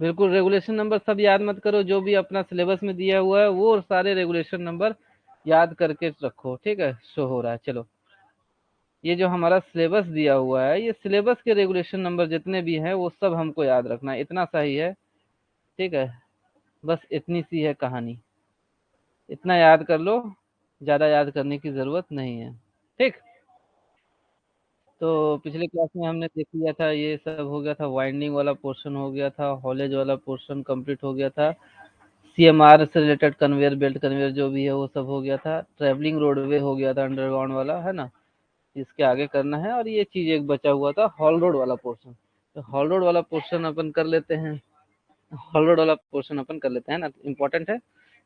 बिल्कुल regulation number सब याद मत करो, जो भी अपना सिलेबस में दिया हुआ है वो सारे रेगुलेशन नंबर याद करके रखो। ठीक है, शो हो रहा है। चलो, ये जो हमारा सिलेबस दिया हुआ है, ये सिलेबस के रेगुलेशन नंबर जितने भी हैं वो सब हमको याद रखना है, इतना सा ही है। ठीक है, बस इतनी सी है कहानी, इतना याद कर लो, ज्यादा याद करने की जरूरत नहीं है। ठीक। तो पिछले क्लास में हमने देख लिया था, ये सब हो गया था, वाइंडिंग वाला पोर्शन हो गया था, हॉलेज वाला पोर्शन कंप्लीट हो गया था, सीएमआर से रिलेटेड कन्वेयर बेल्ट कन्वेयर जो भी है वो सब हो गया था, ट्रेवलिंग रोडवे हो गया था अंडरग्राउंड वाला, है ना। इसके आगे करना है, और ये चीज एक बचा हुआ था हॉल रोड वाला पोर्शन। तो हॉल रोड वाला पोर्शन अपन कर लेते हैं, हॉल रोड वाला पोर्शन अपन कर लेते हैं ना, इंपॉर्टेंट है।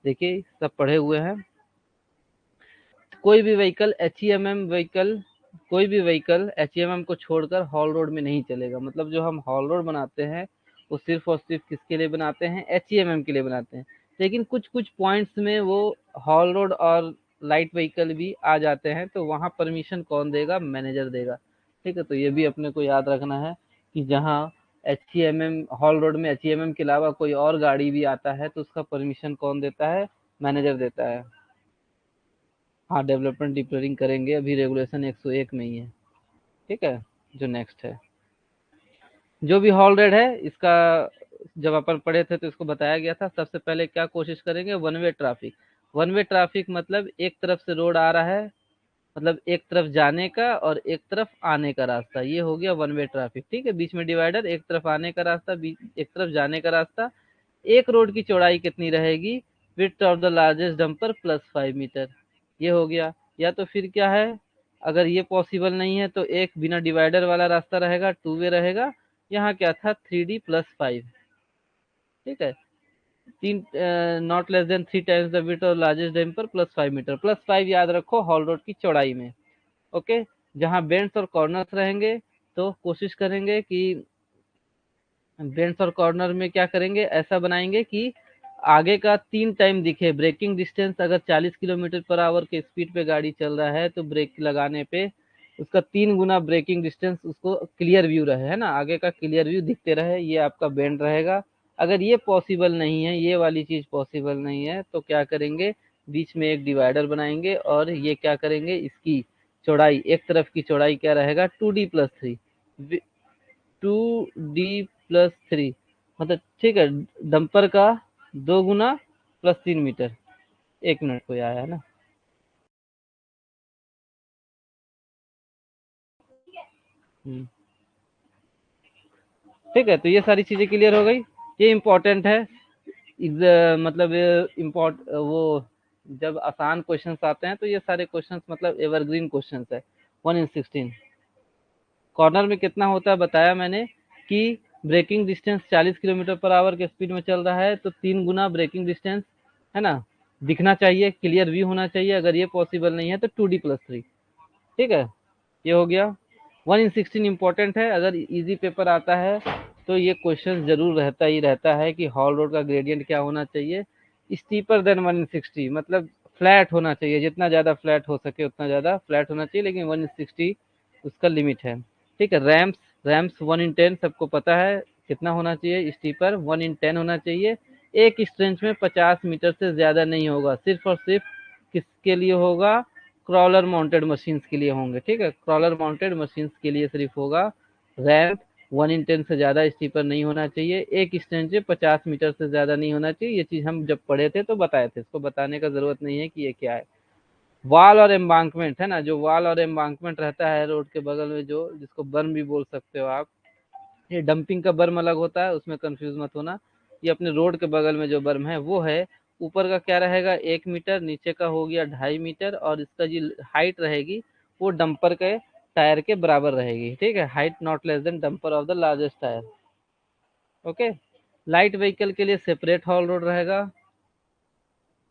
देखिए सब पढ़े हुए हैं। कोई भी व्हीकल एचईएमएम व्हीकल, कोई भी व्हीकल एचईएमएम को छोड़कर हॉल रोड में नहीं चलेगा। मतलब जो हम हॉल रोड बनाते हैं वो सिर्फ और सिर्फ किसके लिए बनाते हैं, एचईएमएम के लिए बनाते हैं। लेकिन कुछ कुछ पॉइंट्स में वो हॉल रोड और लाइट व्हीकल भी आ जाते हैं, तो वहाँ परमिशन कौन देगा, मैनेजर देगा। ठीक है, तो ये भी अपने को याद रखना है कि जहाँ एचईएमएम हॉल रोड में एचईएमएम के अलावा कोई और गाड़ी भी आता है तो उसका परमिशन कौन देता है, मैनेजर देता है। हाँ, डेवलपमेंट डिक्लेयरिंग करेंगे, अभी रेगुलेशन 101 में ही है। ठीक है, जो नेक्स्ट है, जो भी हॉल रेड है इसका, जब अपन पढ़े थे तो इसको बताया गया था। सबसे पहले क्या कोशिश करेंगे, one way traffic. One way traffic मतलब एक तरफ से रोड आ रहा है, मतलब एक तरफ जाने का और एक तरफ आने का रास्ता, ये हो गया वन वे ट्रैफिक। ठीक है, बीच में डिवाइडर, एक तरफ आने का रास्ता, एक तरफ जाने का रास्ता। एक रोड की चौड़ाई कितनी रहेगी, width of the largest dumper plus 5 metre, ये हो गया। या तो फिर क्या है, अगर ये पॉसिबल नहीं है तो एक बिना डिवाइडर वाला रास्ता रहेगा, टू वे रहेगा। यहाँ क्या था, 3D+5। ठीक है, तीन, not less than 3 times the width of largest dumper plus 5 metre, plus 5 याद रखो हॉल रोड की चौड़ाई में। ओके, जहाँ बेंड्स और कॉर्नर्स रहेंगे तो कोशिश करेंगे कि बेंड्स और कॉर्नर में क्या करेंगे, ऐसा बनाएंगे कि आगे का 3 टाइम दिखे। ब्रेकिंग डिस्टेंस अगर 40 किलोमीटर पर आवर के स्पीड पे गाड़ी चल रहा है तो ब्रेक लगाने पे उसका 3 गुना ब्रेकिंग डिस्टेंस उसको क्लियर व्यू रहे, है ना, आगे का क्लियर व्यू दिखते रहे, ये आपका बेंड रहेगा। अगर ये पॉसिबल नहीं है, ये वाली चीज पॉसिबल नहीं है, तो क्या करेंगे, बीच में एक डिवाइडर बनाएंगे और ये क्या करेंगे, इसकी चौड़ाई, एक तरफ की चौड़ाई क्या रहेगा, 2D+3, 2D+3, मतलब ठीक है, डंपर का 2 गुना प्लस 3 मीटर। 1 मिनट को आया है ना। ठीक है, तो ये सारी चीजें क्लियर हो गई, ये इम्पोर्टेंट है। मतलब इम्पोर्ट वो जब आसान क्वेश्चंस आते हैं तो ये सारे क्वेश्चंस मतलब एवरग्रीन क्वेश्चंस है। 1/16 कॉर्नर में कितना होता है बताया मैंने कि breaking distance 40 kilometre per hour के स्पीड में चल रहा है तो 3 गुना ब्रेकिंग डिस्टेंस, है ना, दिखना चाहिए, क्लियर व्यू होना चाहिए। अगर ये पॉसिबल नहीं है तो 2D+3। ठीक है, ये हो गया। 1/16 इंपॉर्टेंट है, अगर इजी पेपर आता है तो ये क्वेश्चन जरूर रहता ही रहता है कि हॉल रोड का ग्रेडियंट क्या होना चाहिए, स्टीपर देन 1/60, मतलब फ्लैट होना चाहिए, जितना ज्यादा फ्लैट हो सके उतना ज्यादा फ्लैट होना चाहिए, लेकिन 1/60 उसका लिमिट है। ठीक है, रैम्स, रैम्स 1/10 सबको पता है कितना होना चाहिए, स्टीपर 1/10 होना चाहिए। एक स्ट्रेंच में 50 मीटर से ज्यादा नहीं होगा, सिर्फ और सिर्फ किसके लिए होगा, क्रॉलर माउंटेड मशीन्स के लिए होंगे। ठीक है, क्रॉलर माउंटेड मशीन्स के लिए सिर्फ होगा रैम्प। 1/10 से ज्यादा स्टीपर नहीं होना चाहिए, एक स्टैंड से 50 मीटर से ज्यादा नहीं होना चाहिए। ये चीज हम जब पढ़े थे तो बताए थे, इसको बताने का जरूरत नहीं है कि ये क्या है। वॉल और एम्बांकमेंट, है ना, जो वॉल और एम्बांकमेंट रहता है रोड के बगल में, जो जिसको बर्म भी बोल सकते हो आप, ये डंपिंग का बर्म अलग होता है, उसमें कंफ्यूज मत होना। ये अपने रोड के बगल में जो बर्म है वो है, ऊपर का क्या रहेगा 1 मीटर, नीचे का हो गया 2.5 मीटर, और इसका जो हाइट रहेगी वो डंपर के टायर के बराबर रहेगी। ठीक है, height not less then dumper of the largest tyre. Okay, light vehicle के लिए सेपरेट हॉल रोड रहेगा,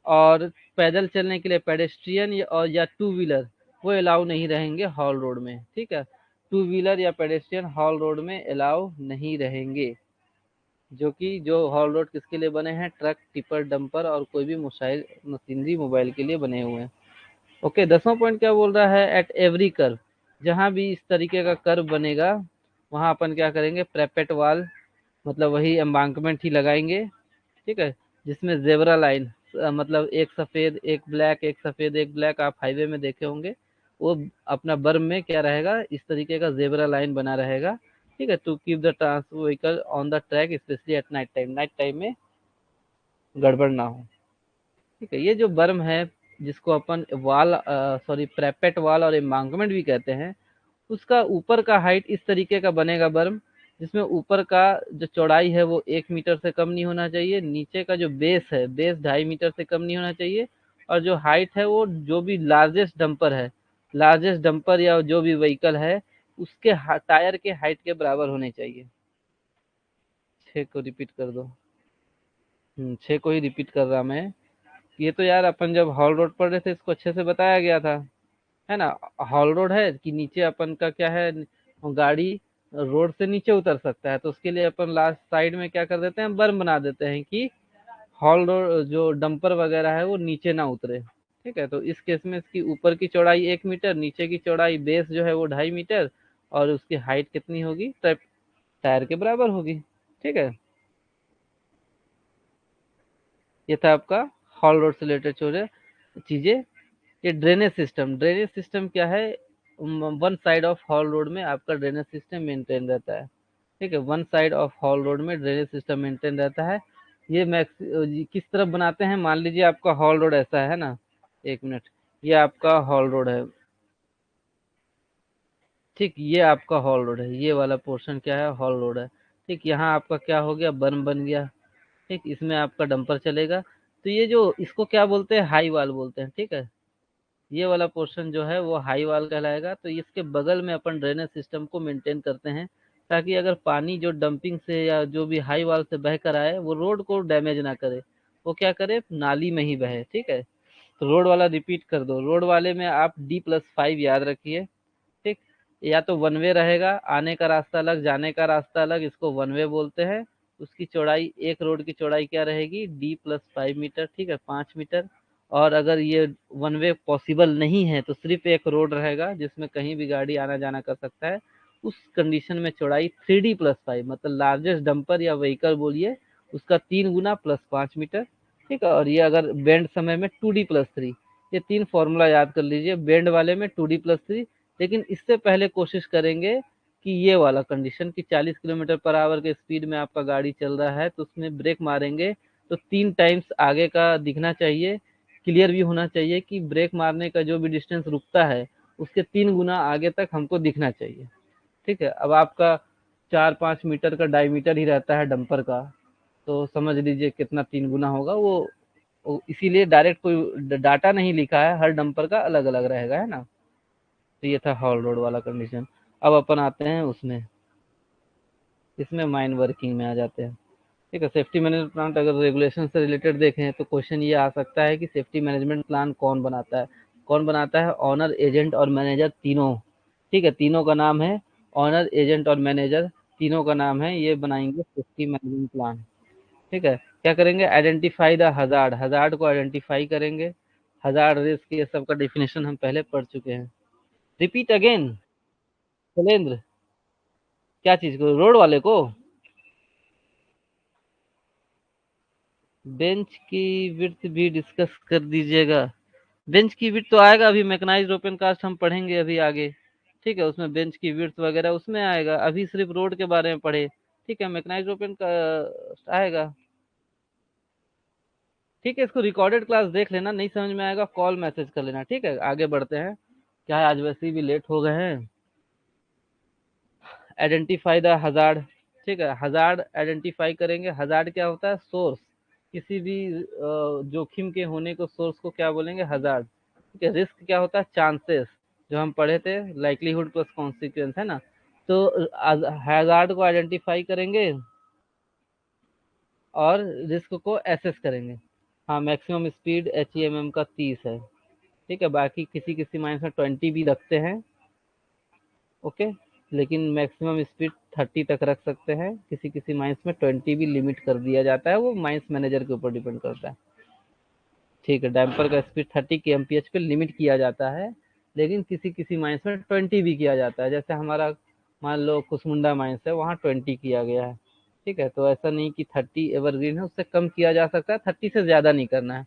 और पैदल चलने के लिए पेडेस्ट्रियन या टू व्हीलर वो अलाउ नहीं रहेंगे हॉल रोड में। ठीक है, टू व्हीलर या पेडेस्ट्रियन हॉल रोड में अलाउ नहीं रहेंगे। जो कि जो हॉल रोड किसके लिए बने हैं, ट्रक, टिपर, डंपर और कोई भी मशीनरी मोबाइल के लिए बने हुए हैं। ओके, 10वां पॉइंट क्या बोल रहा है, एट एवरी कर्व, जहां भी इस तरीके का कर्व बनेगा वहां अपन क्या करेंगे, प्रेपेट वाल मतलब वही एम्बांकमेंट ही लगाएंगे, ठीक है, जिसमें जेब्रा लाइन, मतलब एक सफेद एक ब्लैक, एक सफेद एक ब्लैक, आप हाईवे में देखे होंगे, वो अपना बर्म में क्या रहेगा, इस तरीके का जेब्रा लाइन बना रहेगा, ठीक है, to keep the transport vehicle on the track specially at night time, night time में गड़बड़ ना हो, ठीक है। ये जो बर्म है, जिसको अपन वाल सॉरी प्रेपेट वाल और एम्बांकमेंट भी कहते हैं, उसका ऊपर का हाइट इस तरीके का बनेगा बर्म, जिसमें ऊपर का जो चौड़ाई है वो 1 मीटर से कम नहीं होना चाहिए, नीचे का जो बेस है, बेस 2.5 मीटर से कम नहीं होना चाहिए, और जो हाइट है वो जो भी लार्जेस्ट डंपर है, लार्जेस्ट डंपर या जो भी व्हीकल है, उसके टायर के हाइट के बराबर होने चाहिए। 6 को रिपीट कर दो। 6 को ही रिपीट कर रहा मैं। ये तो यार अपन जब हॉल रोड पढ़ रहे थे इसको अच्छे से बताया गया था, है ना। हॉल रोड है कि नीचे अपन का क्या है, गाड़ी रोड से नीचे उतर सकता है, तो उसके लिए अपन लास्ट साइड में क्या कर देते हैं, बर्म बना देते हैं कि हॉल रोड जो डंपर वगैरह है वो नीचे ना उतरे, ठीक है। तो इस केस में इसकी ऊपर की चौड़ाई 1 मीटर, नीचे की चौड़ाई बेस जो है वो 2.5 मीटर, और उसकी हाइट कितनी होगी, टायर के बराबर होगी, ठीक है। ये था आपका हॉल रोड से रिलेटेड चीजें। ये ड्रेनेज सिस्टम क्या है, one side of hall road में आपका ड्रेनेज सिस्टम मेंटेन रहता है, ठीक है, one side of hall road में ड्रेनेज सिस्टम मेंटेन रहता है। ये मैक्स किस तरफ बनाते हैं, मान लीजिए आपका हॉल रोड ऐसा है ना, 1 मिनट, ये आपका हॉल रोड है, ठीक, ये आपका हॉल रोड है, ये वाला पोर्शन क्या है, हॉल रोड है, ठीक। यहाँ आपका क्या हो गया, बर्न बन गया, ठीक, इसमें आपका डंपर चलेगा। तो ये जो इसको क्या बोलते हैं, हाई वाल बोलते हैं, ठीक है। ये वाला पोर्शन जो है वो हाई वाल कहलाएगा। तो इसके बगल में अपन ड्रेनेज सिस्टम को मेंटेन करते हैं, ताकि अगर पानी जो डंपिंग से या जो भी हाई वाल से बह कर आए वो रोड को डैमेज ना करे, वो क्या करे, नाली में ही बहे, ठीक है। तो रोड वाला रिपीट कर दो, रोड वाले में आप D+5 याद रखिए, ठीक। या तो वन वे रहेगा, आने का रास्ता अलग जाने का रास्ता अलग, इसको वन वे बोलते हैं। उसकी चौड़ाई, एक रोड की चौड़ाई क्या रहेगी, D+5 मीटर, ठीक है, 5 मीटर। और अगर ये वन वे पॉसिबल नहीं है तो सिर्फ एक रोड रहेगा जिसमें कहीं भी गाड़ी आना जाना कर सकता है, उस कंडीशन में चौड़ाई 3D+5, मतलब लार्जेस्ट डंपर या व्हीकल बोलिए उसका 3 गुना +5 मीटर, ठीक है। और ये अगर बेंड समय में 2D+3, ये 3 फॉर्मूला याद कर लीजिए, बेंड वाले में 2D+3। लेकिन इससे पहले कोशिश करेंगे कि ये वाला कंडीशन कि 40 किलोमीटर पर आवर के स्पीड में आपका गाड़ी चल रहा है, तो उसमें ब्रेक मारेंगे तो 3 टाइम्स आगे का दिखना चाहिए, क्लियर भी होना चाहिए कि ब्रेक मारने का जो भी डिस्टेंस रुकता है उसके 3 गुना आगे तक हमको दिखना चाहिए, ठीक है। अब आपका 4-5 मीटर का डायमीटर ही रहता है डंपर का, तो समझ लीजिए कितना 3 गुना होगा वो इसीलिए डायरेक्ट कोई डाटा नहीं लिखा है, हर डंपर का अलग अलग रहेगा, है ना। तो ये था हॉल रोड वाला कंडीशन। अब अपन आते हैं उसमें, इसमें माइन वर्किंग में आ जाते हैं, ठीक है। सेफ्टी मैनेजमेंट प्लान अगर रेगुलेशन से रिलेटेड देखें तो क्वेश्चन ये आ सकता है कि सेफ्टी मैनेजमेंट प्लान कौन बनाता है, कौन बनाता है, ऑनर, एजेंट और मैनेजर तीनों, ठीक है, तीनों का नाम है ऑनर, एजेंट और मैनेजर, तीनों का नाम है, ये बनाएंगे सेफ्टी मैनेजमेंट प्लान, ठीक है। क्या करेंगे, आइडेंटिफाई द हजार्ड, हजार्ड को आइडेंटिफाई करेंगे, हजार्ड रिस्क, ये सब का डिफिनेशन हम पहले पढ़ चुके हैं। रिपीट अगेन शैलेंद्र, क्या चीज को, रोड वाले को, बेंच की विड्थ भी डिस्कस कर दीजिएगा। बेंच की विड्थ तो आएगा, अभी मैकेनाइज्ड ओपन कास्ट हम पढ़ेंगे अभी आगे, ठीक है, उसमें बेंच की विड्थ वगैरह उसमें आएगा, अभी सिर्फ रोड के बारे में पढ़े, ठीक है, मैकेनाइज्ड ओपन का आएगा, ठीक है। इसको रिकॉर्डेड क्लास देख लेना, नहीं समझ में आएगा कॉल मैसेज कर लेना, ठीक है। आगे बढ़ते हैं, क्या है आज वैसे भी लेट हो गए हैं। आइडेंटिफाई द हजार्ड, ठीक है, हजार्ड आइडेंटिफाई करेंगे। हजार्ड क्या होता है, सोर्स, किसी भी जोखिम के होने को सोर्स को क्या बोलेंगे, हजार्ड, ठीक है। रिस्क क्या होता है, चांसेस, जो हम पढ़े थे लाइकलीहुड प्लस कॉन्सिक्वेंस, है ना। तो हजार्ड को आइडेंटिफाई करेंगे और रिस्क को एसेस करेंगे। हाँ, मैक्सिमम स्पीड HEMM का 30 है, ठीक है, बाकी किसी किसी माइंस में 20 भी रखते हैं, ओके। लेकिन मैक्सिमम स्पीड 30 तक रख सकते हैं, किसी किसी माइंस में 20 भी लिमिट कर दिया जाता है, वो माइंस मैनेजर के ऊपर डिपेंड करता है, ठीक है। डैम्पर का स्पीड 30 kmph पे लिमिट किया जाता है, लेकिन किसी किसी माइंस में 20 भी किया जाता है, जैसे हमारा मान लो कुसमुंडा माइंस है, वहाँ 20 किया गया है, ठीक है, तो ऐसा नहीं कि 30 एवरग्रीन है, उससे कम किया जा सकता है, 30 से ज़्यादा नहीं करना है।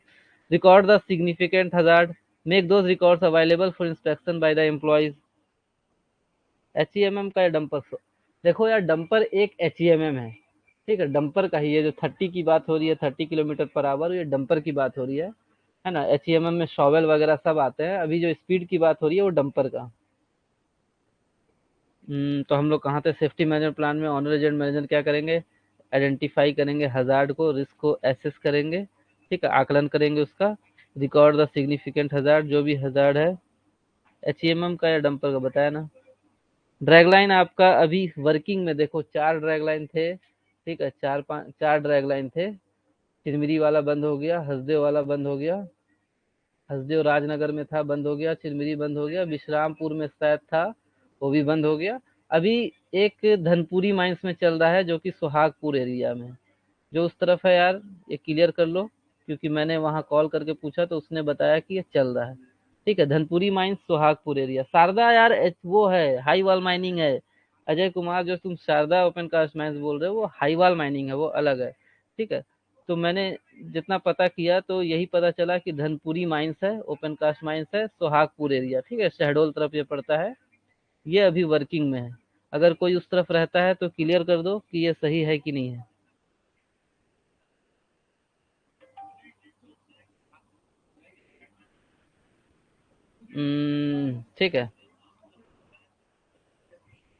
Record the significant hazard, make those records available for inspection by the employees. HEMM का डंपर, देखो यार डंपर एक एचईएमएम है, ठीक है, डंपर का ही है, जो 30 की बात हो रही है, 30 किलोमीटर पर आवर, ये डंपर की बात हो रही है ना। एचईएमएम में शॉवेल वगैरह सब आते हैं, अभी जो स्पीड की बात हो रही है वो डंपर का। तो हम लोग कहाँ थे, सेफ्टी मैनेजमेंट प्लान में ऑनर एजेंट मैनेजर क्या करेंगे, आइडेंटिफाई करेंगे हजार्ड को, रिस्क को एसेस करेंगे, ठीक है, आकलन करेंगे उसका। रिकॉर्ड द सिग्निफिकेंट हजार्ड, जो भी हजार्ड है, एचईएमएम का या डंपर का बताया ना। ड्रैग लाइन आपका अभी वर्किंग में देखो 4 ड्रैग लाइन थे, ठीक है, 4 ड्रैग लाइन थे। चिरमिरी वाला बंद हो गया, हसदेव वाला बंद हो गया, हसदेव राजनगर में था, बंद हो गया, चिरमिरी बंद हो गया, विश्रामपुर में शायद था, वो भी बंद हो गया। अभी एक धनपुरी माइंस में चल रहा है, जो कि सुहागपुर एरिया में, जो उस तरफ है यार, ये क्लियर कर लो, क्योंकि मैंने वहां कॉल करके पूछा तो उसने बताया कि ये चल रहा है। ठीक है, धनपुरी माइंस सुहागपुर एरिया। शारदा यार वो है, हाई वाल माइनिंग है। अजय कुमार, जो तुम शारदा ओपन कास्ट माइंस बोल रहे हो, वो हाई वाल माइनिंग है, वो अलग है। ठीक है, तो मैंने जितना पता किया तो यही पता चला कि धनपुरी माइंस है, ओपन कास्ट माइंस है, सुहागपुर एरिया, ठीक है, शहडोल तरफ ये पड़ता है। ये अभी वर्किंग में है। अगर कोई उस तरफ रहता है तो क्लियर कर दो कि ये सही है कि नहीं है। ठीक है,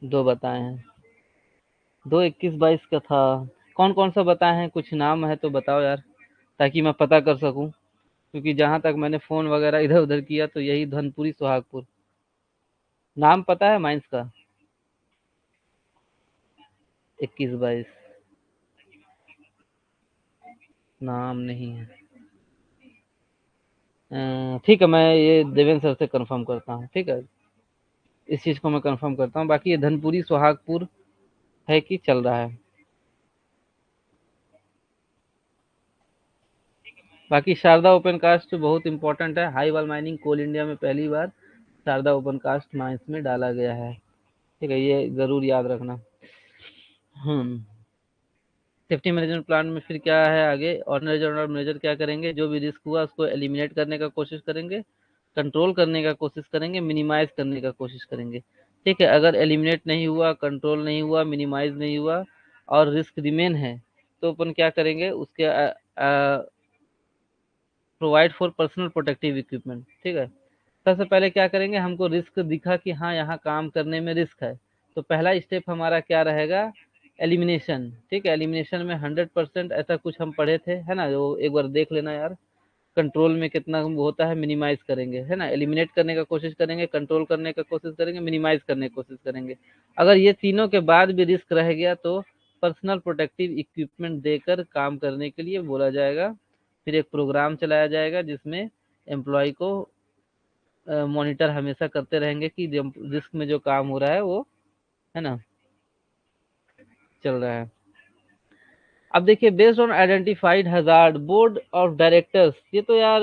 दो बताए हैं, दो 21-22 का था। कौन कौन सा बताए हैं, कुछ नाम है तो बताओ यार, ताकि मैं पता कर सकूं, क्योंकि जहां तक मैंने फोन वगैरह इधर उधर किया तो यही धनपुरी सुहागपुर। नाम पता है माइंस का? 21-22 नाम नहीं है। ठीक है, मैं ये देवेंद्र सर से कंफर्म करता हूँ, ठीक है, इस चीज को मैं कंफर्म करता हूँ। बाकी ये धनपुरी सुहागपुर है कि चल रहा है। बाकी शारदा ओपन कास्ट बहुत इंपॉर्टेंट है, हाई वाल माइनिंग कोल इंडिया में पहली बार शारदा ओपन कास्ट माइंस में डाला गया है। ठीक है, ये जरूर याद रखना। हम्म सेफ्टी मैनेजमेंट प्लान में फिर क्या है आगे, ऑर्गेनाइजर और मैनेजर क्या करेंगे, जो भी रिस्क हुआ उसको एलिमिनेट करने का कोशिश करेंगे, कंट्रोल करने का कोशिश करेंगे, मिनिमाइज करने का कोशिश करेंगे। ठीक है, अगर एलिमिनेट नहीं हुआ, कंट्रोल नहीं हुआ, मिनिमाइज नहीं हुआ और रिस्क रिमेन है, तो अपन क्या करेंगे, उसके provide for personal protective equipment. ठीक है, सबसे पहले क्या करेंगे, हमको रिस्क दिखा कि हाँ यहाँ काम करने में रिस्क है, तो पहला स्टेप हमारा क्या रहेगा, एलिमिनेशन। ठीक है, एलिमिनेशन में 100% ऐसा कुछ हम पढ़े थे, है ना, वो एक बार देख लेना यार। कंट्रोल में कितना होता है, मिनिमाइज करेंगे, है ना, एलिमिनेट करने का कोशिश करेंगे, कंट्रोल करने का कोशिश करेंगे, मिनिमाइज करने की कोशिश करेंगे। अगर ये तीनों के बाद भी रिस्क रह गया तो पर्सनल प्रोटेक्टिव इक्विपमेंट देकर काम करने के लिए बोला जाएगा। फिर एक प्रोग्राम चलाया जाएगा जिसमें एम्प्लॉय को मॉनिटर हमेशा करते रहेंगे कि रिस्क में जो काम हो रहा है वो, है ना, चल रहा है। अब देखिए, based on identified hazard board of directors, ये तो यार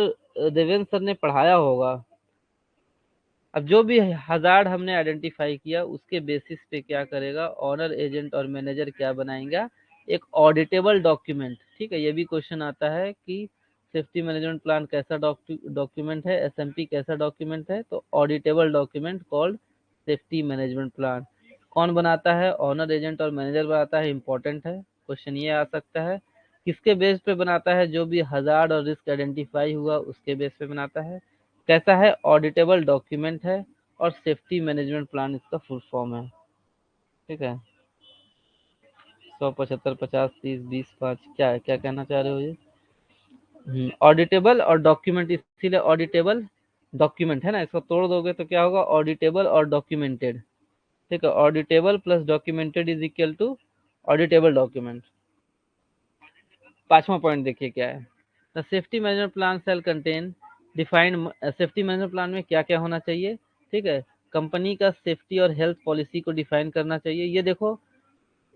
देवेंद्र सर ने पढ़ाया होगा। अब जो भी हजार्ड हमने आइडेंटिफाई किया उसके बेसिस पे क्या करेगा, ऑनर एजेंट और मैनेजर क्या बनाएंगा, एक ऑडिटेबल डॉक्यूमेंट। ठीक है, ये भी क्वेश्चन आता है कि सेफ्टी मैनेजमेंट प्लान कैसा डॉक्यूमेंट है, एसएमपी कैसा डॉक्यूमेंट है, तो auditable document called safety management plan. कौन बनाता है, ऑनर एजेंट और मैनेजर बनाता है, इंपॉर्टेंट है, क्वेश्चन ये आ सकता है। किसके बेस पे बनाता है, जो भी हजार्ड और रिस्क आइडेंटिफाई हुआ उसके बेस पे बनाता है। कैसा है, ऑडिटेबल डॉक्यूमेंट है, और सेफ्टी मैनेजमेंट प्लान इसका फुल फॉर्म है। ठीक है, 175, 50, 30, 20, 5, क्या है, क्या कहना चाह रहे हो ये, ऑडिटेबल और डॉक्यूमेंट, इसीलिए ऑडिटेबल डॉक्यूमेंट है ना, इसको तोड़ दोगे तो क्या होगा, ऑडिटेबल और डॉक्यूमेंटेड। ठीक है, auditable plus documented is equal to auditable document. पांचवा पॉइंट देखिए क्या है, the safety management plan shall contain defined. Safety management plan में क्या क्या होना चाहिए, ठीक है, कंपनी का सेफ्टी और हेल्थ पॉलिसी को डिफाइन करना चाहिए। ये देखो,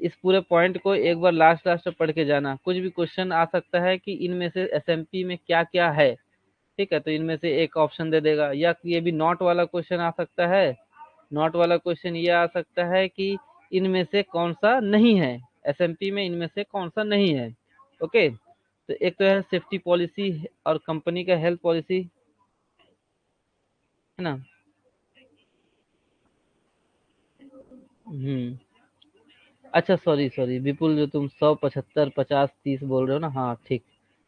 इस पूरे पॉइंट को एक बार लास्ट लास्ट में पढ़ के जाना, कुछ भी क्वेश्चन आ सकता है कि इनमें से एसएमपी में क्या क्या है। ठीक है, तो इनमें से एक ऑप्शन दे देगा, या ये भी नॉट वाला क्वेश्चन आ सकता है। नॉट वाला क्वेश्चन ये आ सकता है कि इनमें से कौन सा नहीं है। एसएमपी में इनमें से कौन सा नहीं है। ओके, तो एक तो है सेफ्टी पॉलिसी और कंपनी का हेल्थ पॉलिसी, है ना। हम्म। अच्छा, सॉरी सॉरी विपुल, जो तुम 100, 75, 50, 30 बोल रहे हो ना, हाँ ठीक।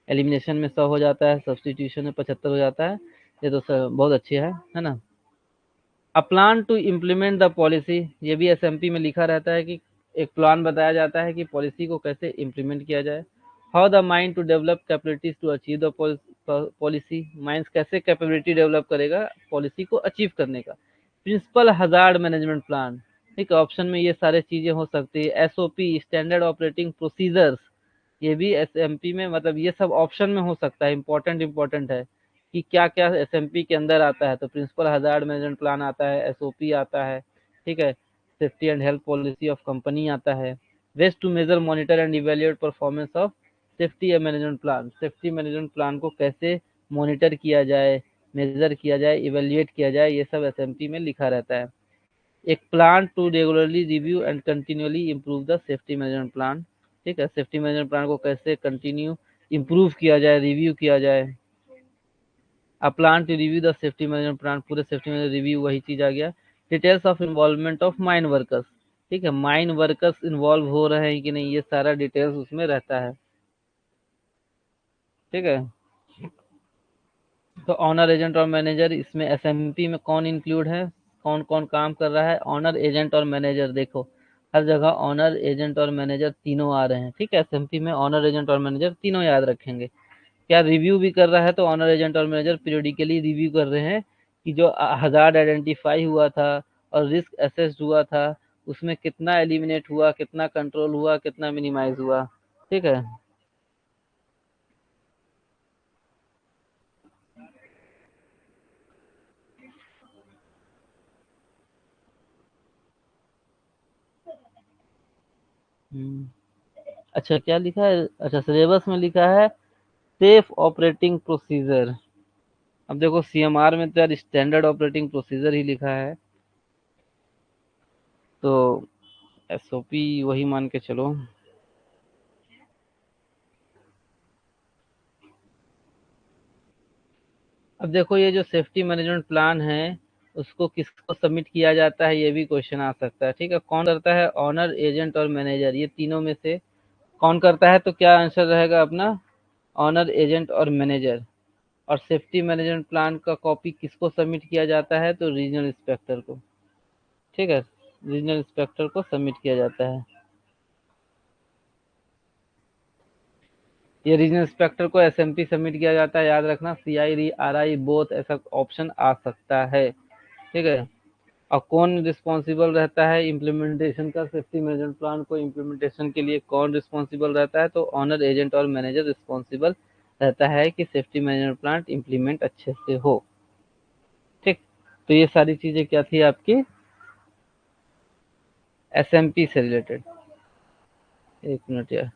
एलिमिनेशन में 100 हो जाता है, सब्स्टिट्यूशन में 75 हो जाता है। ये तो बहुत अच्छी है ना। A plan to implement the policy, ये भी एसएमपी में लिखा रहता है कि एक प्लान बताया जाता है कि पॉलिसी को कैसे इम्प्लीमेंट किया जाए। How the mind to develop capabilities to achieve the policy, mind कैसे कैपेबिलिटी डेवलप करेगा पॉलिसी को अचीव करने का। प्रिंसिपल हजार्ड मैनेजमेंट प्लान, ठीक है, ऑप्शन में ये सारे चीजें हो सकती है। एसओपी, स्टैंडर्ड ऑपरेटिंग प्रोसीजर्स, ये भी एसएमपी में, मतलब ये सब ऑप्शन में हो सकता है। इंपॉर्टेंट है कि क्या क्या एसएमपी के अंदर आता है। तो प्रिंसिपल हजार्ड मैनेजमेंट प्लान आता है, एसओपी आता है, ठीक है, safety and health policy of company आता है। West to measure, monitor and evaluate performance of safety management plan, safety management plan को कैसे मॉनिटर किया जाए, मेजर किया जाए, इवेल्युएट किया जाए, ये सब एसएमपी में लिखा रहता है। एक plan to regularly review and continuously improve the safety management plan, ठीक है, सेफ्टी मैनेजमेंट प्लान को कैसे कंटिन्यू इम्प्रूव किया जाए, रिव्यू किया जाए। A plan to review the safety management plan, पूरे सेफ्टी मैनेजमेंट रिव्यू, वही चीज आ गया। Details of involvement of mine workers, ठीक है, माइन वर्कर्स इन्वॉल्व हो रहे हैं कि नहीं, ये सारा डिटेल्स उसमें रहता है, ठीक है। तो ऑनर एजेंट और मैनेजर, इसमें एसएमपी में कौन इंक्लूड है, कौन कौन काम कर रहा है। ऑनर एजेंट और मैनेजर, देखो हर जगह ऑनर एजेंट और मैनेजर तीनों आ रहे हैं, ठीक है। एसएमपी में ऑनर एजेंट और मैनेजर तीनों याद रखेंगे। क्या रिव्यू भी कर रहा है, तो ऑनर एजेंट और मैनेजर पीरियडिकली रिव्यू कर रहे हैं कि जो हजार्ड आइडेंटिफाई हुआ था और रिस्क असेस्ड हुआ था, उसमें कितना एलिमिनेट हुआ, कितना कंट्रोल हुआ, कितना मिनिमाइज हुआ, ठीक है। हम्म। अच्छा, क्या लिखा है, अच्छा सिलेबस में लिखा है सेफ ऑपरेटिंग प्रोसीजर। अब देखो सीएमआर में तो यार स्टैंडर्ड ऑपरेटिंग प्रोसीजर ही लिखा है, तो एसओपी वही मान के चलो। अब देखो ये जो सेफ्टी मैनेजमेंट प्लान है, उसको किसको सबमिट किया जाता है, ये भी क्वेश्चन आ सकता है, ठीक है। कौन करता है, ऑनर एजेंट और मैनेजर, ये तीनों में से कौन करता है, तो क्या आंसर रहेगा अपना, ऑनर एजेंट और मैनेजर। और सेफ्टी मैनेजमेंट प्लान का कॉपी किसको सबमिट किया जाता है, तो रीजनल इंस्पेक्टर को, ठीक है, रीजनल इंस्पेक्टर को सबमिट किया जाता है। ये रीजनल इंस्पेक्टर को एसएमपी सबमिट किया जाता है, याद रखना, सीआई आरआई बोथ ऐसा ऑप्शन आ सकता है, ठीक है। और कौन रिस्पॉन्सिबल रहता है इम्प्लीमेंटेशन का, सेफ्टी मैनेजमेंट प्लान को इम्प्लीमेंटेशन के लिए कौन रिस्पॉन्सिबल रहता है, तो ऑनर एजेंट और मैनेजर रिस्पॉन्सिबल रहता है कि सेफ्टी मैनेजमेंट प्लान इम्प्लीमेंट अच्छे से हो, ठीक। तो ये सारी चीजें क्या थी आपकी, एसएमपी से रिलेटेड। एक मिनट यार।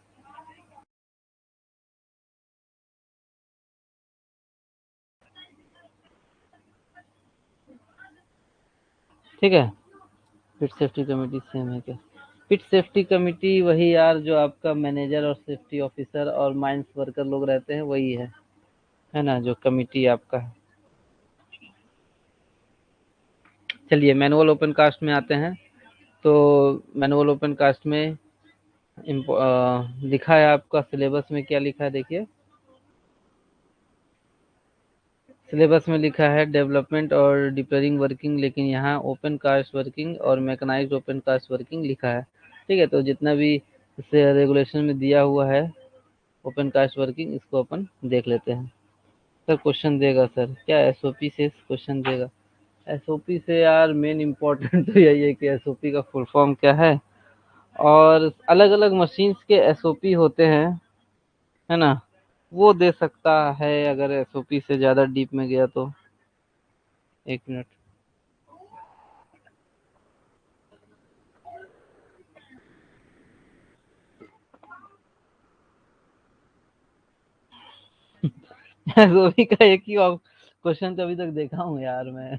ठीक है, पिट सेफ्टी कमेटी सेम है क्या। पिट सेफ्टी कमेटी वही यार, जो आपका मैनेजर और सेफ्टी ऑफिसर और माइंस वर्कर लोग रहते हैं, वही है ना, जो कमेटी आपका है। चलिए मैनुअल ओपन कास्ट में आते हैं। तो मैनुअल ओपन कास्ट में लिखा है आपका सिलेबस में, क्या लिखा है देखिए। सिलेबस में लिखा है डेवलपमेंट और डिप्लरिंग वर्किंग, लेकिन यहाँ ओपन कास्ट वर्किंग और मैकेनाइज्ड ओपन कास्ट वर्किंग लिखा है, ठीक है। तो जितना भी इससे रेगुलेशन में दिया हुआ है ओपन कास्ट वर्किंग, इसको अपन देख लेते हैं। सर क्वेश्चन देगा सर, क्या एसओपी से क्वेश्चन देगा। एसओपी से यार मेन इम्पोर्टेंट तो यही है कि एसओपी का फुल फॉर्म क्या है, और अलग अलग मशीन्स के एसओपी होते हैं, है ना, वो दे सकता है अगर एसओपी से ज्यादा डीप में गया तो। एक मिनट। एसओपी का एक ही क्वेश्चन तो अभी तक देखा हूँ यार मैं,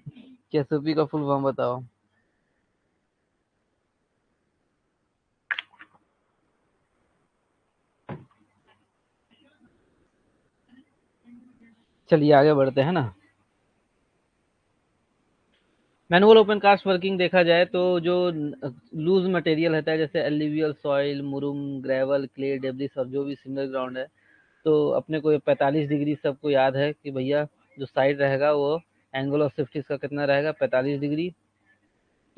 कि एसओपी का फुल फॉर्म बताओ। चलिए आगे बढ़ते हैं ना। मैनुअल ओपन कास्ट वर्किंग देखा जाए तो जो लूज मटेरियल होता है जैसे एल्यूवियल सॉइल, मुरुम, ग्रेवल, क्ले, डेब्रिस और जो भी सिमिलर ग्राउंड है, तो अपने को 45 डिग्री सबको याद है कि भैया जो साइड रहेगा वो एंगल ऑफ सेफ्टी का कितना रहेगा, 45 डिग्री।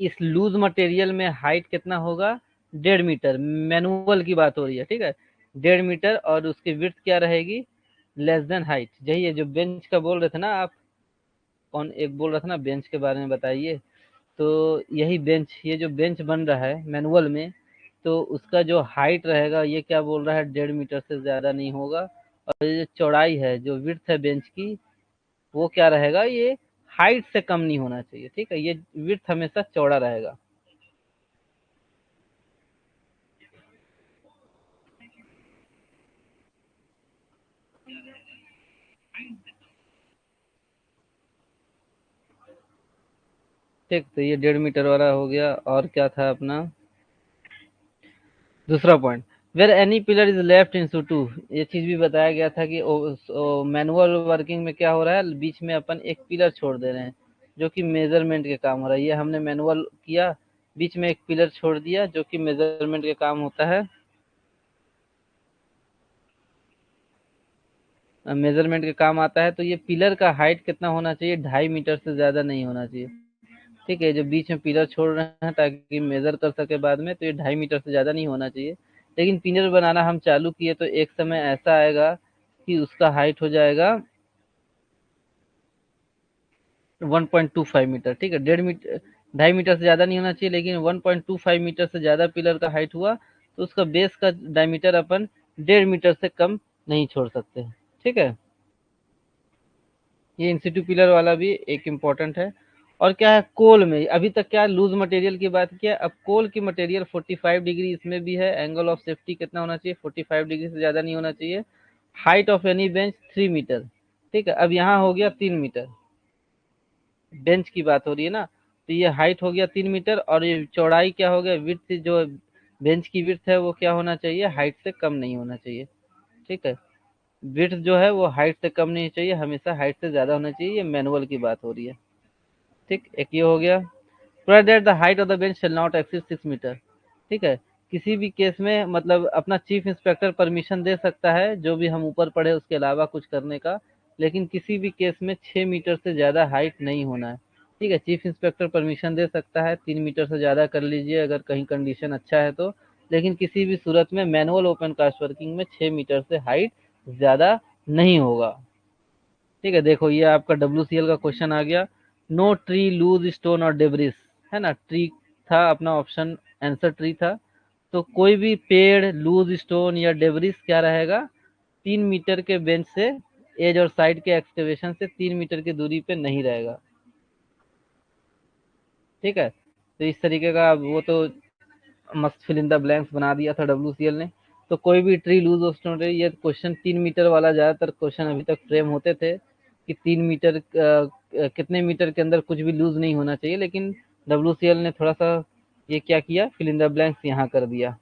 इस लूज मटेरियल में हाइट कितना होगा, 1.5 मीटर। मैनुअल की बात हो रही है, ठीक है, 1.5 मीटर। और उसकी विड्थ क्या रहेगी, लेस देन हाइट। यही है जो बेंच का बोल रहे थे ना आप, कौन एक बोल रहा था ना बेंच के बारे में बताइए। तो यही बेंच, ये जो बेंच बन रहा है मैनुअल में, तो उसका जो हाइट रहेगा ये क्या बोल रहा है, 1.5 मीटर से ज़्यादा नहीं होगा। और ये जो चौड़ाई है, जो विड्थ है बेंच की, वो क्या रहेगा, ये हाइट से कम नहीं होना चाहिए, ठीक है, ये विड्थ हमेशा चौड़ा रहेगा। ठीक, तो ये 1.5 मीटर वाला हो गया। और क्या था अपना दूसरा point, where any pillar is left in to. ये चीज भी बताया गया था कि मैनुअल वर्किंग में क्या हो रहा है, बीच में अपन एक पिलर छोड़ दे रहे हैं जो कि मेजरमेंट के काम हो रहा है। ये हमने मैनुअल किया, बीच में एक पिलर छोड़ दिया जो कि मेजरमेंट के काम होता है, मेजरमेंट के काम आता है। तो ये पिलर का हाइट कितना होना चाहिए, 2.5 मीटर से ज्यादा नहीं होना चाहिए। ठीक है, जो बीच में पिलर छोड़ रहे हैं ताकि मेजर कर सके बाद में, तो ये 2.5 मीटर से ज्यादा नहीं होना चाहिए। लेकिन पिलर बनाना हम चालू किए तो एक समय ऐसा आएगा कि उसका हाइट हो जाएगा 1.25 मीटर। ठीक है, 1.5 मीटर, 2.5 मीटर से ज्यादा नहीं होना चाहिए, लेकिन 1.25 मीटर से ज्यादा पिलर का हाइट हुआ तो उसका बेस का डायमीटर अपन 1.5 मीटर से कम नहीं छोड़ सकते। ठीक है, ये इंसिटू पिलर वाला भी एक इम्पोर्टेंट है। और क्या है, कोल में अभी तक क्या लूज मटेरियल की बात किया, अब कोल की मटेरियल 45 डिग्री इसमें भी है। एंगल ऑफ सेफ्टी कितना होना चाहिए, 45 डिग्री से ज्यादा नहीं होना चाहिए। Height of any bench 3 metre. ठीक है, अब यहाँ हो गया 3 मीटर, बेंच की बात हो रही है ना, तो ये हाइट हो गया 3 मीटर। और ये चौड़ाई क्या हो गया, विड्थ जो बेंच की विड्थ है वो क्या होना चाहिए, हाइट से कम नहीं होना चाहिए। ठीक है, विड्थ जो है वो हाइट से कम नहीं चाहिए, हमेशा हाइट से ज्यादा होना चाहिए। ये मैनुअल की बात हो रही है। ठीक, एक ये हो गया। Provide that the height of the bench shall not exceed 6 metre. ठीक है, किसी भी केस में मतलब अपना चीफ इंस्पेक्टर परमिशन दे सकता है जो भी हम ऊपर पढ़े उसके अलावा कुछ करने का, लेकिन किसी भी केस में 6 मीटर से ज्यादा हाइट नहीं होना है। ठीक है, चीफ इंस्पेक्टर परमिशन दे सकता है 3 मीटर से ज्यादा कर लीजिए अगर कहीं कंडीशन अच्छा है तो, लेकिन किसी भी सूरत में मैनुअल ओपन कास्ट वर्किंग में 6 मीटर से हाइट ज्यादा नहीं होगा। ठीक है, देखो ये आपका WCL का क्वेश्चन आ गया। नो ट्री लूज स्टोन और डेब्रिस, है ना, ट्री था अपना ऑप्शन, आंसर ट्री था। तो कोई भी पेड़, लूज स्टोन या डेब्रिस क्या रहेगा, 3 मीटर के बेंच से, एज और साइड के एक्सकेवेशन से 3 मीटर की दूरी पे नहीं रहेगा। ठीक है, तो इस तरीके का वो तो मस्त फिल इन द ब्लैंक्स बना दिया था WCL ने। तो कोई भी ट्री लूज स्टोन, ये क्वेश्चन 3 मीटर वाला ज्यादातर क्वेश्चन अभी तक फ्रेम होते थे कि 3 मीटर कितने मीटर के अंदर कुछ भी लूज नहीं होना चाहिए, लेकिन WCL ने थोड़ा सा ये क्या किया, फिल इन द ब्लैंक्स यहाँ कर दिया।